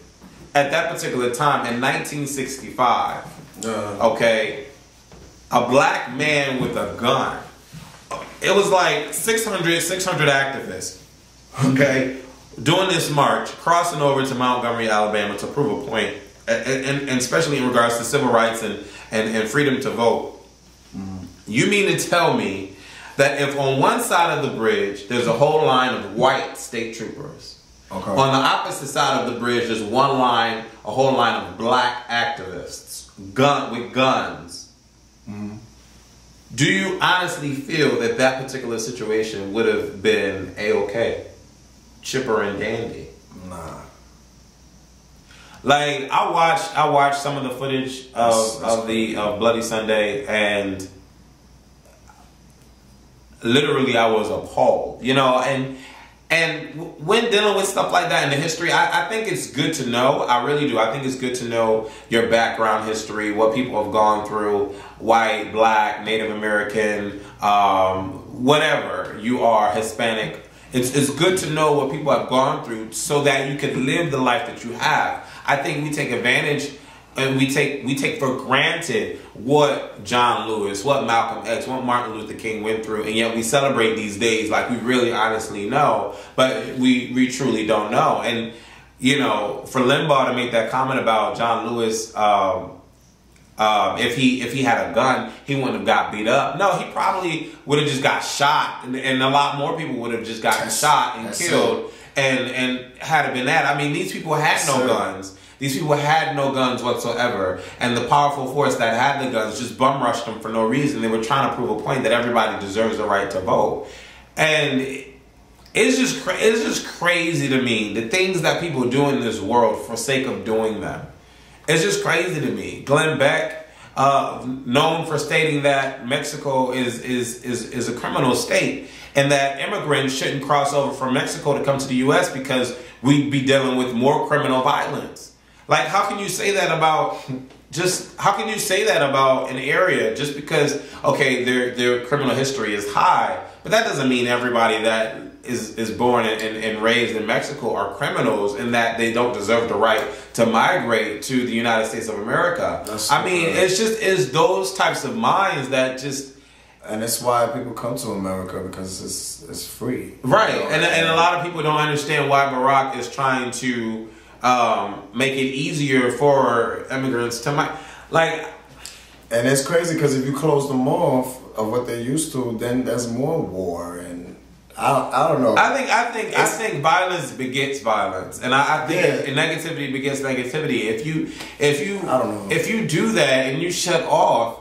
at that particular time in 1965, okay, a black man with a gun, it was like 600 activists, okay, doing this march, crossing over to Montgomery, Alabama to prove a point, and especially in regards to civil rights and freedom to vote. You mean to tell me that if on one side of the bridge there's a whole line of white state troopers, okay, on the opposite side of the bridge there's a whole line of black activists with guns? Do you honestly feel that that particular situation would have been a-okay, chipper and dandy? Nah. Like, I watched some of the footage of Bloody Sunday, and literally I was appalled, you know. And when dealing with stuff like that in the history, I think it's good to know. I really do. I think it's good to know your background history, what people have gone through, white, black, Native American, whatever you are, Hispanic. It's good to know what people have gone through so that you can live the life that you have. I think we take advantage and we take for granted what John Lewis, what Malcolm X, what Martin Luther King went through, and yet we celebrate these days like we really honestly know, but we truly don't know. And, you know, for Limbaugh to make that comment about John Lewis, if he had a gun, he wouldn't have got beat up. No, he probably would have just got shot, and a lot more people would have just gotten shot and killed. And had it been that, I mean, these people had no guns. These people had no guns whatsoever, and the powerful force that had the guns just bum rushed them for no reason. They were trying to prove a point that everybody deserves the right to vote, and it's just crazy to me the things that people do in this world for sake of doing them. It's just crazy to me. Glenn Beck, known for stating that Mexico is a criminal state, and that immigrants shouldn't cross over from Mexico to come to the U.S. because we'd be dealing with more criminal violence. Like, how can you say that about an area just because, okay, their criminal history is high, but that doesn't mean everybody that is born and raised in Mexico are criminals, and that they don't deserve the right to migrate to the United States of America. It's those types of minds that just. And that's why people come to America, because it's free. Right. You know? And a lot of people don't understand why Barack is trying to make it easier for immigrants to And it's crazy because if you close them off of what they're used to, then there's more war, and I don't know. I think violence begets violence, and I think negativity begets negativity. If you I don't know. If you do that and you shut off,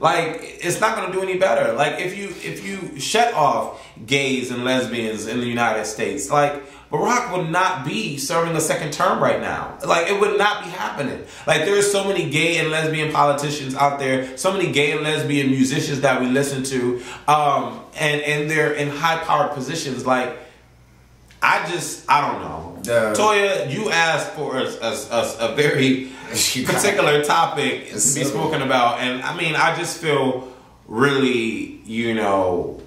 like, it's not going to do any better. Like, if you shut off gays and lesbians in the United States, like, Barack would not be serving a second term right now. Like, it would not be happening. Like, there are so many gay and lesbian politicians out there, so many gay and lesbian musicians that we listen to, and they're in high-powered positions. Like, I don't know. Toya, you asked for a very particular topic to be spoken about, and I mean, I just feel really, you know,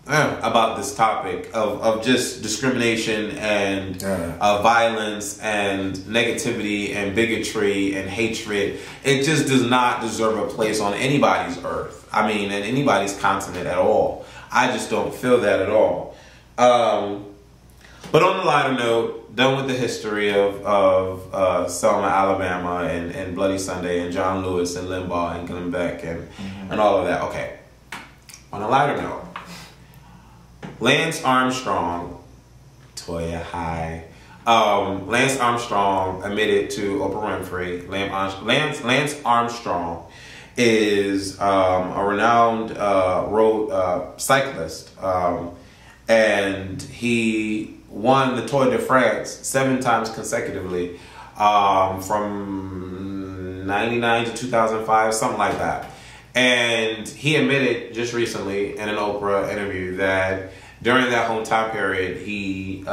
about this topic of just discrimination and violence and negativity and bigotry and hatred. It just does not deserve a place on anybody's earth. I mean, in anybody's continent at all. I just don't feel that at all. But on the lighter note, done with the history of Selma, Alabama, and Bloody Sunday, and John Lewis, and Limbaugh, and Glenn Beck, and all of that. Okay. On a lighter note, Lance Armstrong, Toya High. Lance Armstrong admitted to Oprah Winfrey. Lance Armstrong is a renowned road cyclist, and he won the Tour de France 7 times consecutively, from 99 to 2005, something like that. And he admitted just recently in an Oprah interview that during that whole time period, he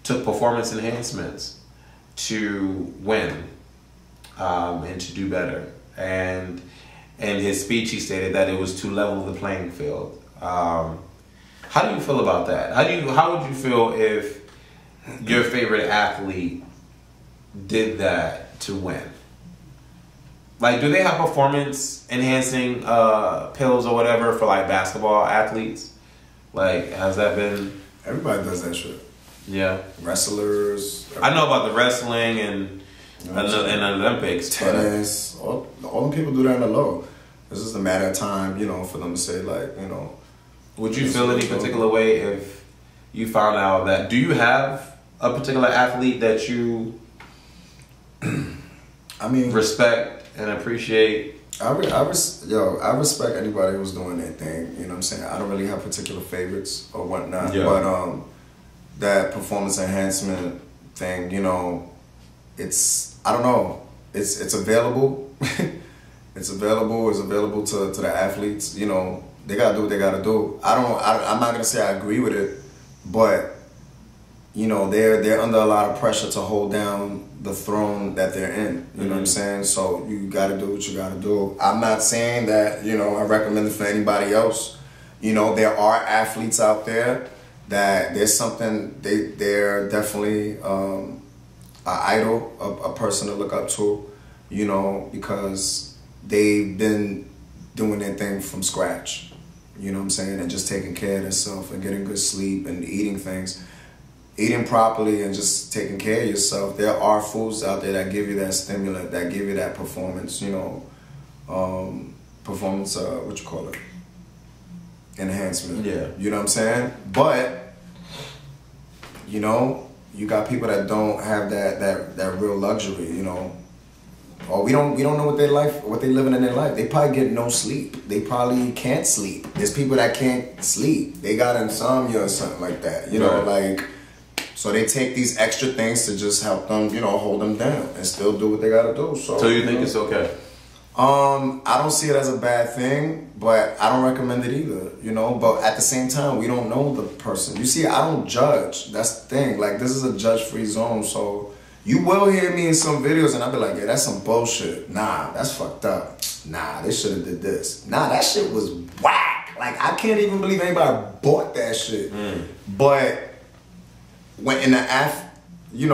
took performance enhancements to win and to do better. And in his speech, he stated that it was to level the playing field. How do you feel about that? How would you feel if your favorite athlete did that to win? Like, do they have performance enhancing pills or whatever for like basketball athletes? Like, has that been? Everybody does that shit. Yeah. Wrestlers. I know about the wrestling and Olympics. Tennis. All the people do that in the low. It's just a matter of time, for them to say, like, Would you feel any particular way if you found out that? Do you have a particular athlete that you respect and appreciate? I respect anybody who's doing their thing. You know what I'm saying? I don't really have particular favorites or whatnot. Yeah. But that performance enhancement thing, it's, I don't know. It's available. It's available to the athletes. They gotta do what they gotta do. I'm not gonna say I agree with it, but they're under a lot of pressure to hold down the throne that they're in. You know what I'm saying? So you gotta do what you gotta do. I'm not saying that I recommend it for anybody else. There are athletes out there that there's something they're definitely an idol, a person to look up to. Because they've been doing their thing from scratch. You know what I'm saying? And just taking care of themselves and getting good sleep and eating properly and just taking care of yourself. There are foods out there that give you that stimulant, that give you that performance, enhancement. Yeah. You know what I'm saying? But, you got people that don't have that real luxury, Or we don't know what they living in their life. They probably get no sleep. They probably can't sleep. There's people that can't sleep. They got insomnia or something like that. So they take these extra things to just help them, hold them down and still do what they gotta do. So you think it's okay? I don't see it as a bad thing, but I don't recommend it either, But at the same time, we don't know the person. You see, I don't judge. That's the thing. Like, this is a judge-free zone, so you will hear me in some videos and I'll be like, yeah, that's some bullshit. Nah, that's fucked up. Nah, they should have did this. Nah, that shit was whack. Like, I can't even believe anybody bought that shit. But when in the athlete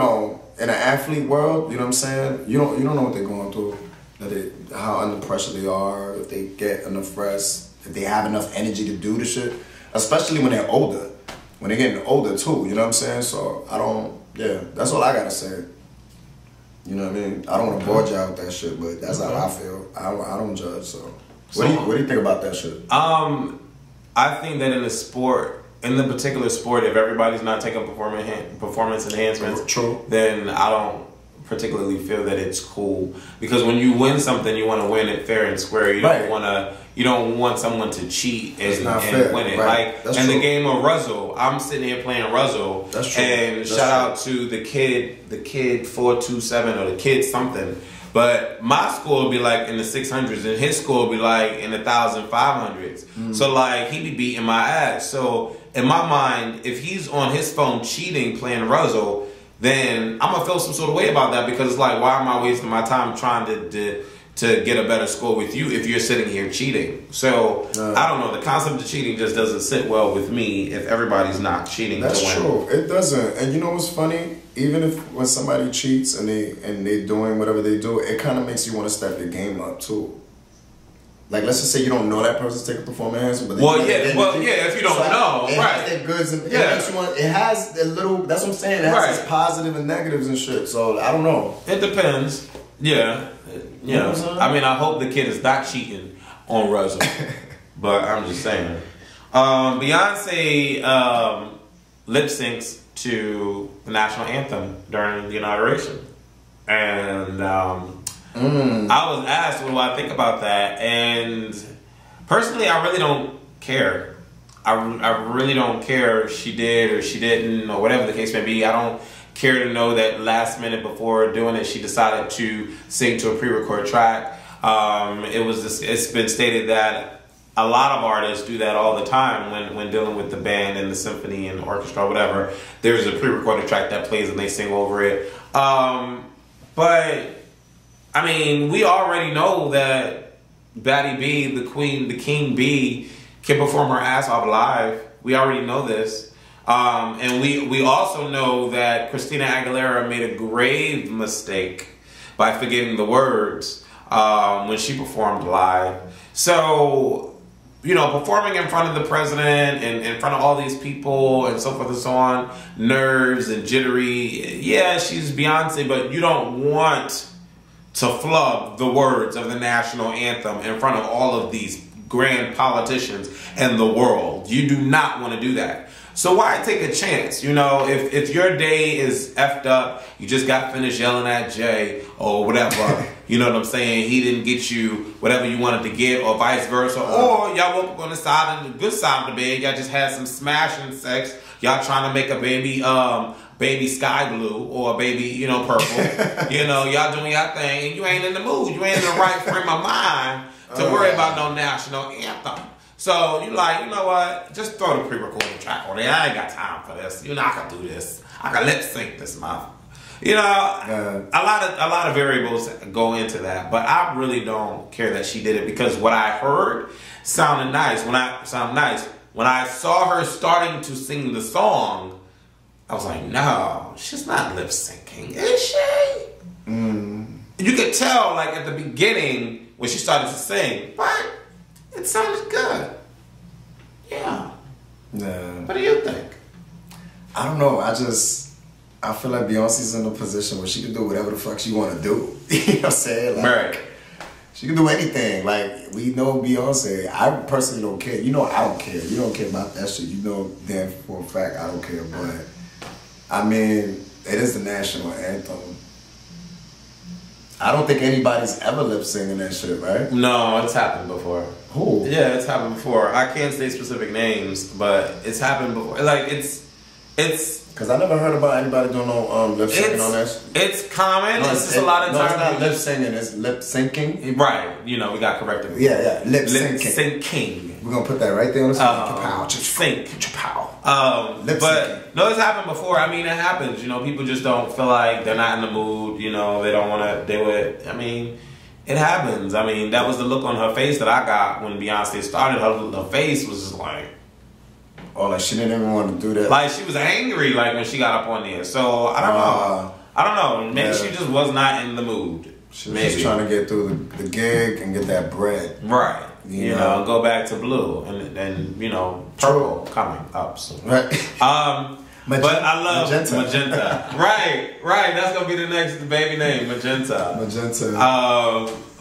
world, you know what I'm saying? You don't know what they're going through. How under pressure they are, if they get enough rest, if they have enough energy to do the shit. Especially when they're older. When they're getting older too, you know what I'm saying? So that's all I gotta say. You know what I mean? I don't want to bore y'all with that shit, but that's how I feel. I don't judge. So what do you think about that shit? I think that in the particular sport, if everybody's not taking performance enhancements, then I don't particularly feel that it's cool, because when you win something, you want to win it fair and square. You don't want someone to cheat and win it. Right. Like in the game of Ruzzle, I'm sitting here playing Ruzzle, and shout out to the kid 427 or the kid something. But my score will be like in the 600s, and his score will be like in the 1500s. So like he be beating my ass. So in my mind, if he's on his phone cheating playing Ruzzle, then I'm gonna feel some sort of way about that, because it's like, why am I wasting my time trying to to get a better score with you if you're sitting here cheating. So I don't know. The concept of cheating just doesn't sit well with me if everybody's not cheating. That's to win. true. It doesn't. And you know what's funny? Even if when somebody cheats and they doing whatever they do, it kind of makes you want to step your game up too. Like, let's just say you don't know that person's taking performance enhancement, but if you don't know, it right? Has their goods and, it has a little. That's what I'm saying. It has its positive and negatives and shit. So I don't know. It depends. Yeah. You know, I mean, I hope the kid is not cheating on Russell, but I'm just saying. Beyonce lip syncs to the national anthem during the inauguration, and I was asked, what do I think about that? And personally, I really don't care. I really don't care if she did or she didn't or whatever the case may be. I don't care to know that last minute before doing it, she decided to sing to a pre-recorded track. It's been stated that a lot of artists do that all the time when dealing with the band and the symphony and the orchestra or whatever. There's a pre-recorded track that plays and they sing over it. But I mean, we already know that Batty B, the queen, the king bee, can perform her ass off live. We already know this. And we also know that Christina Aguilera made a grave mistake by forgetting the words when she performed live. So, you know, performing in front of the president and in front of all these people and so forth and so on, nerves and jittery. Yeah, she's Beyonce, but you don't want to flub the words of the national anthem in front of all of these grand politicians in the world. You do not want to do that. So why take a chance? You know, if your day is effed up, you just got finished yelling at Jay or whatever, you know what I'm saying? He didn't get you whatever you wanted to get or vice versa. Or y'all woke up on the side of the good side of the bed, y'all just had some smashing sex. Y'all trying to make a baby sky blue or a baby, you know, purple. You know, y'all doing your thing and you ain't in the mood. You ain't in the right frame of mind to worry about no national anthem. So you like, you know what? Just throw the pre-recorded track on there. I ain't got time for this. You know, I can do this. I can lip sync this month. You know, a lot of variables go into that, but I really don't care that she did it because what I heard sounded nice. When I saw her starting to sing the song, I was like, no, she's not lip syncing, is she? You could tell, like at the beginning when she started to sing, but it sounded good. Yeah. What do you think? I don't know. I feel like Beyonce's in a position where she can do whatever the fuck she want to do. You know what I'm saying? Like, right. She can do anything. Like, we know Beyonce. I personally don't care. You know I don't care. You don't care about that shit. You know damn for a fact I don't care. But, I mean, it is the national anthem. I don't think anybody's ever lip singing that shit, right? No, it's happened before. Who? Yeah, it's happened before. I can't say specific names, but it's happened before. Like, it's... Because I never heard about anybody doing no lip syncing on that shit. It's common. It's just a lot of times. It's not lip singing, it's lip syncing. Right. You know, we got corrected. Yeah. Lip syncing. Syncing. We're going to put that right there on the screen. Sync. But no, it's happened before. I mean, it happens. You know, people just don't feel like they're not in the mood. You know, they don't want to do it. I mean, it happens. I mean, that was the look on her face that I got when Beyonce started. Her face was just like... Oh, like she didn't even want to do that. Like she was angry, like when she got up on there. So I don't know. I don't know. Maybe she just was not in the mood. She was just trying to get through the gig and get that bread. Right. You know, go back to blue and you know, purple coming up soon. Right. But I love Magenta. Right. That's gonna be the next baby name, Magenta.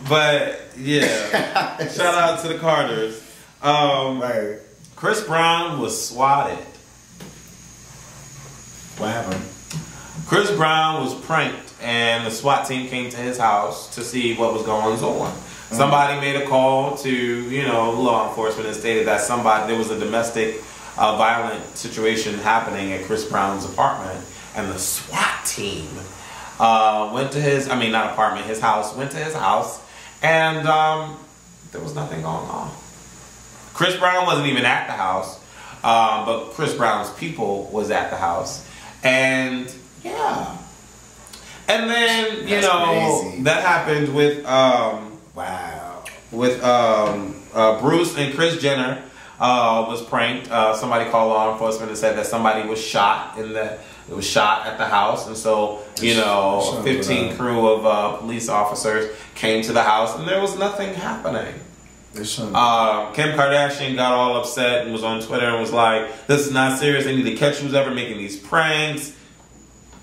But yeah. Shout out to the Carters. Right. Chris Brown was swatted. What happened? Chris Brown was pranked and the SWAT team came to his house to see what was going on. Somebody made a call to, you know, law enforcement and stated that there was a domestic violent situation happening at Chris Brown's apartment, and the SWAT team went to his house, and there was nothing going on. Chris Brown wasn't even at the house, but Chris Brown's people was at the house. And yeah. And then, you know, crazy. That happened with with Bruce and Kris Jenner was pranked. Somebody called law enforcement and said that somebody was shot it was shot at the house, and so you know, a 15 crew of police officers came to the house, and there was nothing happening. Kim Kardashian got all upset and was on Twitter and was like, "This is not serious. They need to catch who's ever making these pranks."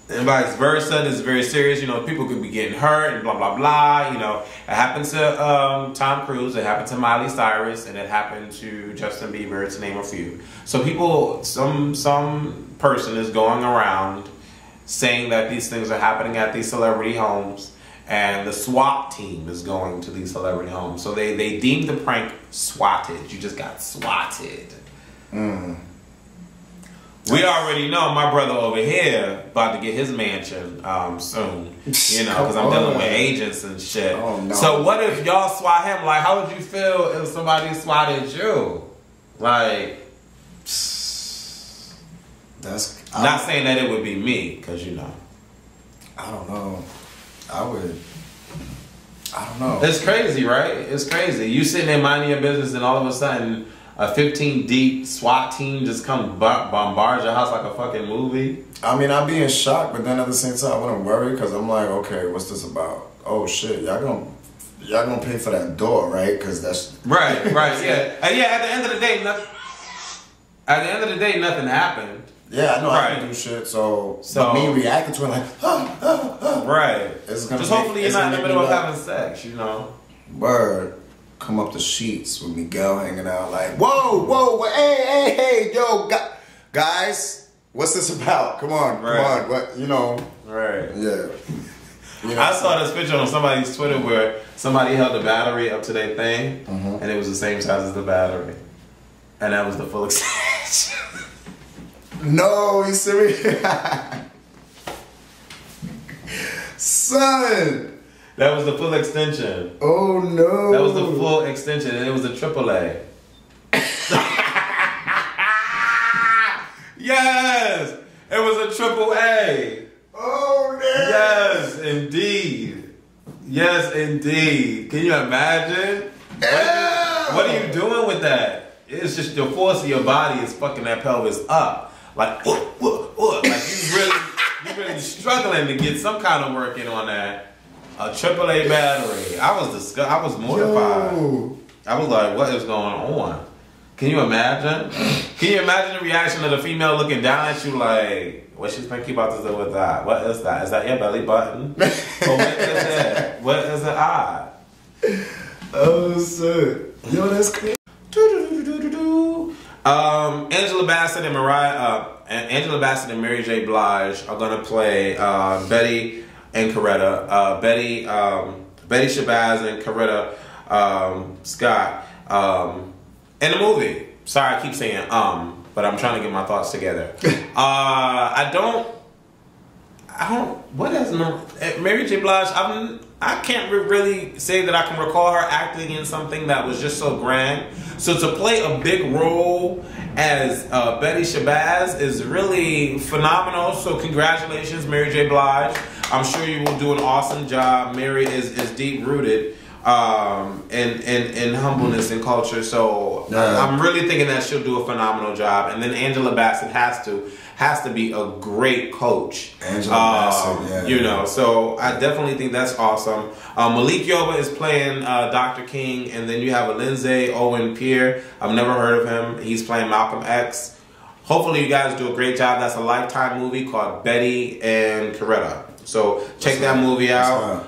And vice versa, this is very serious. You know, people could be getting hurt and blah blah blah. You know, it happened to Tom Cruise, it happened to Miley Cyrus, and it happened to Justin Bieber, to name a few. So people, some person is going around saying that these things are happening at these celebrity homes, and the SWAT team is going to these celebrity homes. So they deemed the prank swatted. You just got swatted. We already know my brother over here about to get his mansion soon, you know, because I'm dealing with agents and shit. Oh, no. So what if y'all swat him? Like, how would you feel if somebody swatted you? Like, not saying that it would be me, because you know. I don't know. I don't know. It's crazy, right? It's crazy. You sitting there minding your business, and all of a sudden, a 15 deep SWAT team just come bombard your house like a fucking movie. I mean, I'd be in shock, but then at the same time, I wouldn't worry, because I'm like, okay, what's this about? Oh shit, y'all gonna pay for that door, right? Because that's right, yeah, and yeah. At the end of the day, nothing happened. Yeah, I know I can do shit. So me reacting to it like, right. It's gonna just hopefully you're not in the middle of having sex, you know. Word. Come up the sheets with Miguel hanging out like, whoa, hey, yo, guys, what's this about? Come on, what, you know? Right. Yeah. You know, I saw this picture on somebody's Twitter where somebody held the battery up to their thing, and it was the same size as the battery, and that was the full extension. No, you serious? Son. That was the full extension. Oh no. That was the full extension, and it was a AAA. Yes! It was a AAA. Oh no. Yes, indeed. Yes, indeed. Can you imagine? What are you doing with that? It's just the force of your body is fucking that pelvis up. Like, like you're really struggling to get some kind of work in on that. A AAA battery. I was mortified. Yo. I was like, what is going on? Can you imagine? Can you imagine the reaction of the female looking down at you like, what she's thinking about to do with that? What is that? Is that your belly button? Or what is that? What is the eye? Oh, shit. Yo, that's crazy. Angela Bassett and Mary J. Blige are gonna play Betty and Coretta, Betty Shabazz and Coretta Scott in the movie. Sorry, I keep saying but I'm trying to get my thoughts together. What is Mary J. Blige? I can't really say that I can recall her acting in something that was just so grand. So to play a big role as Betty Shabazz is really phenomenal. So congratulations, Mary J. Blige. I'm sure you will do an awesome job. Mary is deep rooted in humbleness and culture. So I'm really thinking that she'll do a phenomenal job. And then Angela Bassett has to be a great coach. Angela Bassett, you know, so I definitely think that's awesome. Malik Yoba is playing Dr. King, and then you have a Lindsay Owen Pierre. I've never heard of him. He's playing Malcolm X. Hopefully you guys do a great job. That's a Lifetime movie called Betty and Coretta. So check that movie out.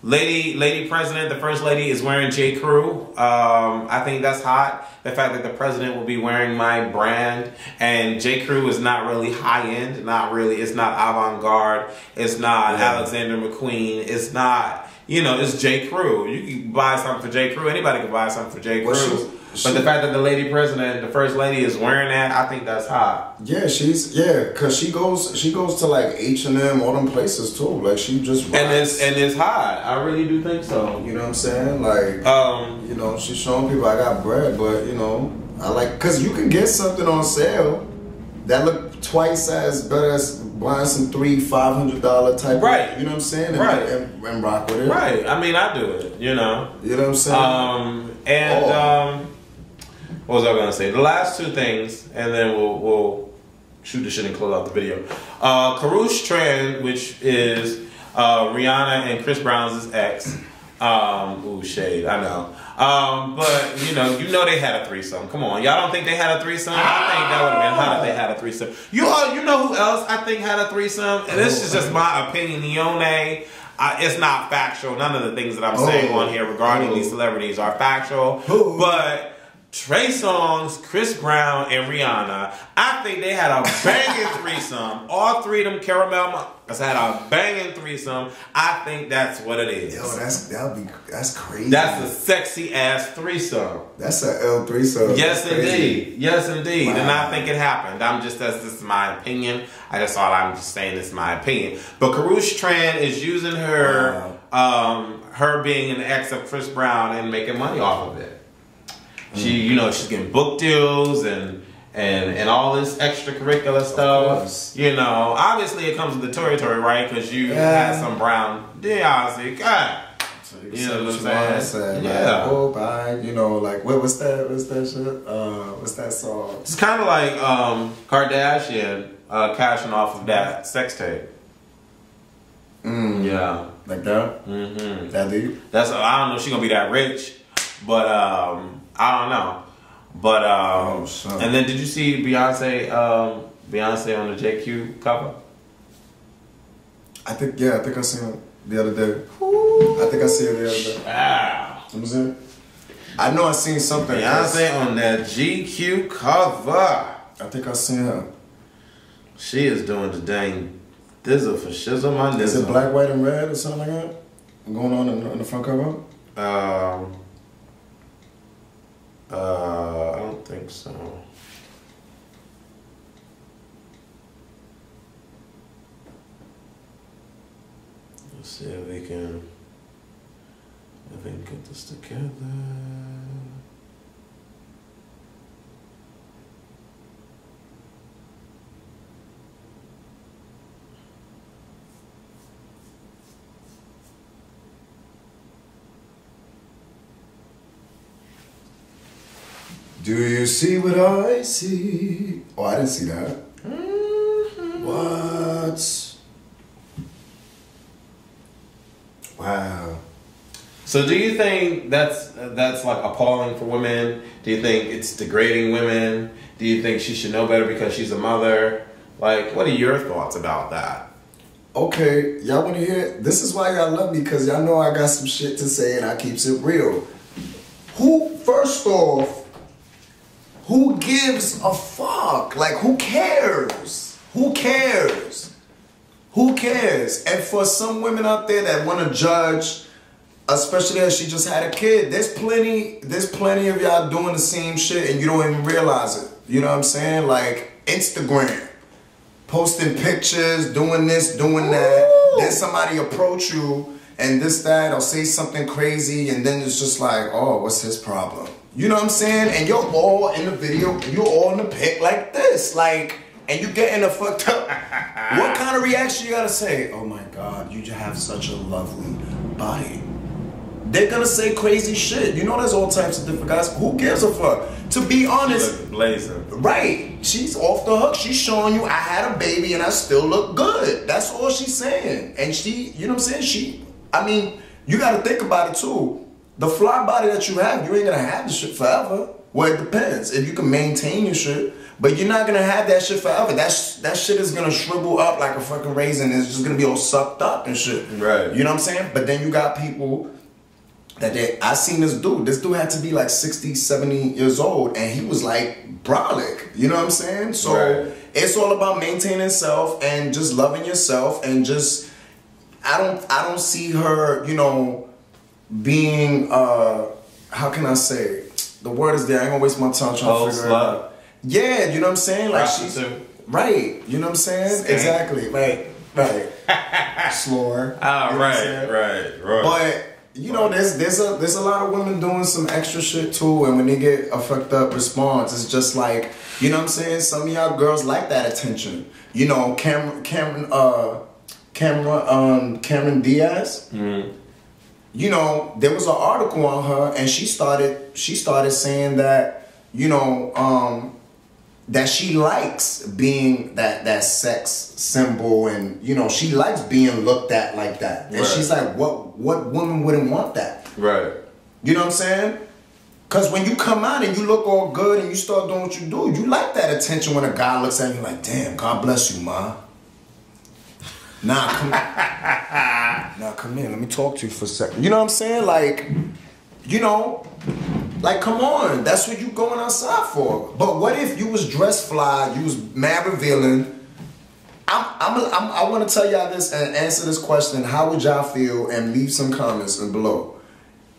Lady President, the First Lady, is wearing J. Crew. I think that's hot. The fact that the President will be wearing my brand. And J. Crew is not really high-end. It's not avant-garde. It's not Alexander McQueen. It's not, you know, it's J. Crew. You can buy something for J. Crew. Anybody can buy something for J. Crew. But the fact that the Lady President, the First Lady, is wearing that, I think that's hot. Yeah, cause she goes to like H&M, all them places too. Like she just rocks. and it's hot. I really do think so. You know what I'm saying? Like, you know, she's showing people I got bread, but you know, I like, cause you can get something on sale. that look twice as better as buying some $300-$500 type. Right. You know what I'm saying? And, right. And rock with it. Right. I mean, I do it. You know. You know what I'm saying? What was I gonna say? The last two things, and then we'll shoot the shit and close out the video. Karrueche Tran, which is Rihanna and Chris Brown's ex. Ooh, shade, I know. But you know they had a threesome. Come on, y'all don't think they had a threesome? I think that would have been hot if they had a threesome. You know who else I think had a threesome? And this is just my opinion, Leone. It's not factual. None of the things that I'm saying on here regarding these celebrities are factual. But Trey Songz, Chris Brown, and Rihanna, I think they had a banging threesome. All three of them caramel had a banging threesome. I think that's what it is. Yo, that's crazy. That's a sexy ass threesome. That's an L threesome. Yes, indeed. Yes, indeed. Wow. And I think it happened. This is my opinion. I'm just saying this is my opinion. But Karrueche Tran is using her, her being an ex of Chris Brown and making money off of it. She's getting book deals and all this extracurricular stuff. Obviously it comes with the territory, right? Because you had some brown Beyonce. God. You know what I'm saying? Yeah. Oh, bye. What's that shit? What's that song? It's kind of like Kardashian cashing off of that sex tape. Yeah. Like that? Mm-hmm. That deep? I don't know if she's gonna be that rich, but I don't know. But and then did you see Beyonce on the JQ cover? I think I seen it the other day. I think I see it the other day. Wow. What was it? I know I seen something. Beyonce on that GQ cover. I think I seen her. She is doing the dang dizzle for shizzle my nizzle. Is it black, white, and red or something like that? Going on in the front cover? I don't think so. Let's see if we can get this together. Do you see what I see? Oh, I didn't see that. What? Wow. So do you think that's like appalling for women? Do you think it's degrading women? Do you think she should know better because she's a mother? Like, what are your thoughts about that? Okay, y'all want to hear it? This is why y'all love me, because y'all know I got some shit to say and I keeps it real. First off, who gives a fuck? Like, who cares? Who cares? Who cares? And for some women out there that want to judge, especially as she just had a kid, there's plenty of y'all doing the same shit and you don't even realize it. You know what I'm saying? Like Instagram, posting pictures, doing this, doing that. Then somebody approach you and this, that, or say something crazy, and then it's just like, oh, what's his problem? You know what I'm saying? And you're all in the video, you're all in the pic like this, like, and you getting a fucked up. What kind of reaction you gotta say? Oh my God, you just have such a lovely body. They're gonna say crazy shit. You know, there's all types of different guys. Who gives a fuck? To be honest, blazing. Right? She's off the hook. She's showing you I had a baby and I still look good. That's all she's saying. And she, you know what I'm saying? I mean, you gotta think about it too. The fly body that you have, you ain't gonna have the shit forever. Well, it depends. If you can maintain your shit, but you're not gonna have that shit forever. That shit is gonna shrivel up like a fucking raisin. It's just gonna be all sucked up and shit. Right. You know what I'm saying? But then you got people I seen this dude. This dude had to be like 60, 70 years old, and he was like brolic. You know what I'm saying? So It's all about maintaining self and just loving yourself, and just I don't see her, being how can I say? The word is there. I ain't gonna waste my time trying to figure it out. Yeah, you know what I'm saying? Like she's right. You know what I'm saying? Exactly. Right. Slore. Ah, right. But you know, there's a lot of women doing some extra shit too, and when they get a fucked up response, it's just like, you know what I'm saying? Some of y'all girls like that attention. You know, Cameron Diaz. Mm-hmm. You know, there was an article on her, and she started saying that, you know, that she likes being that sex symbol, and you know, she likes being looked at like that. And she's like, what woman wouldn't want that? Right. You know what I'm saying? Because when you come out and you look all good and you start doing what you do, you like that attention when a guy looks at you like, damn, God bless you, ma. Nah, come in. Let me talk to you for a second. You know what I'm saying? Like, you know, like, come on. That's what you going outside for. But what if you was dressed fly, you was mad revealing? I want to tell y'all this and answer this question. How would y'all feel? And leave some comments below.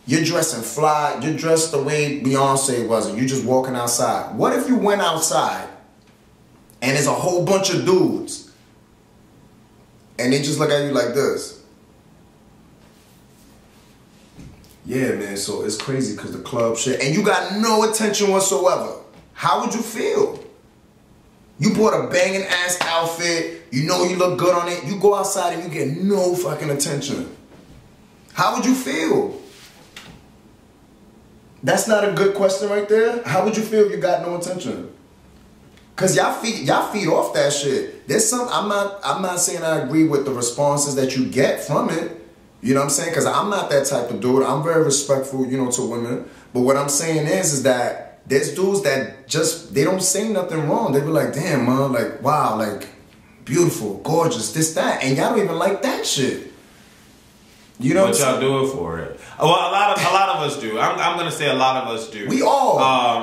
You're dressing fly. You're dressed the way Beyonce was, and you just walking outside. What if you went outside and there's a whole bunch of dudes and they just look at you like this? Yeah, man, so it's crazy because the club shit, and you got no attention whatsoever. How would you feel? You bought a banging ass outfit, you know you look good on it, you go outside and you get no fucking attention. How would you feel? That's not a good question right there. How would you feel if you got no attention? Cause y'all feed off that shit. There's some, I'm not saying I agree with the responses that you get from it. You know what I'm saying? Because I'm not that type of dude. I'm very respectful, you know, to women. But what I'm saying is that there's dudes that just, they don't say nothing wrong. They be like, damn, man, like, wow, like, beautiful, gorgeous, this, that. And y'all don't even like that shit. You know what y'all do it for it. Well, a lot of us do. I'm gonna say a lot of us do. We all.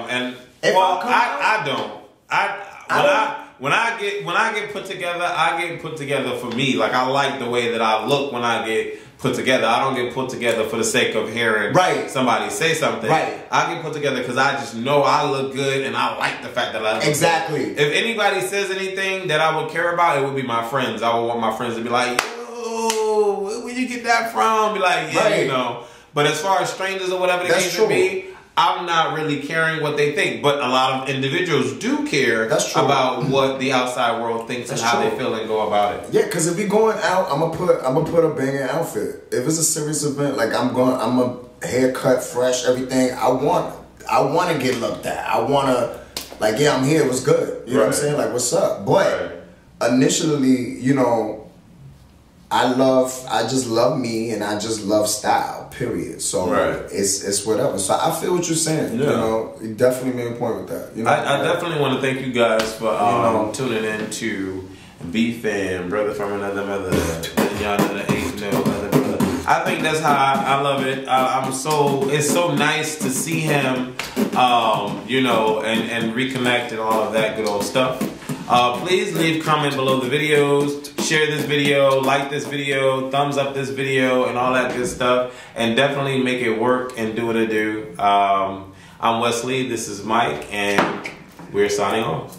And well, I don't. When I get put together, I get put together for me. Like, I like the way that I look when I get put together. I don't get put together for the sake of hearing somebody say something. Right. I get put together because I just know I look good and I like the fact that I look exactly. good. If anybody says anything that I would care about, it would be my friends. I would want my friends to be like, yo, where you get that from? Be like, yeah, you know. But as far as strangers or whatever the case may be, I'm not really caring what they think. But a lot of individuals do care about what the outside world thinks and how they feel and go about it. Yeah, because if we going out, I'm gonna put a banging outfit. If it's a serious event, like I'm a haircut, fresh, everything. I want to get looked at. I want to, like, yeah, I'm here. It was good. You know what I'm saying? Like, what's up? But initially, you know, I just love me, and I just love style, period. So it's whatever. So I feel what you're saying. You know, you definitely made a point with that. You know, I definitely want to thank you guys for tuning in to BFAM, brother from another mother. Y'all know that ain't no other brother. I think that's how I love it. It's so nice to see him, you know, and reconnect and all of that good old stuff. Please leave comment below the videos, share this video, like this video, thumbs up this video, and all that good stuff. And definitely make it work and do what it do. I'm Wesley, this is Mike, and we're signing off.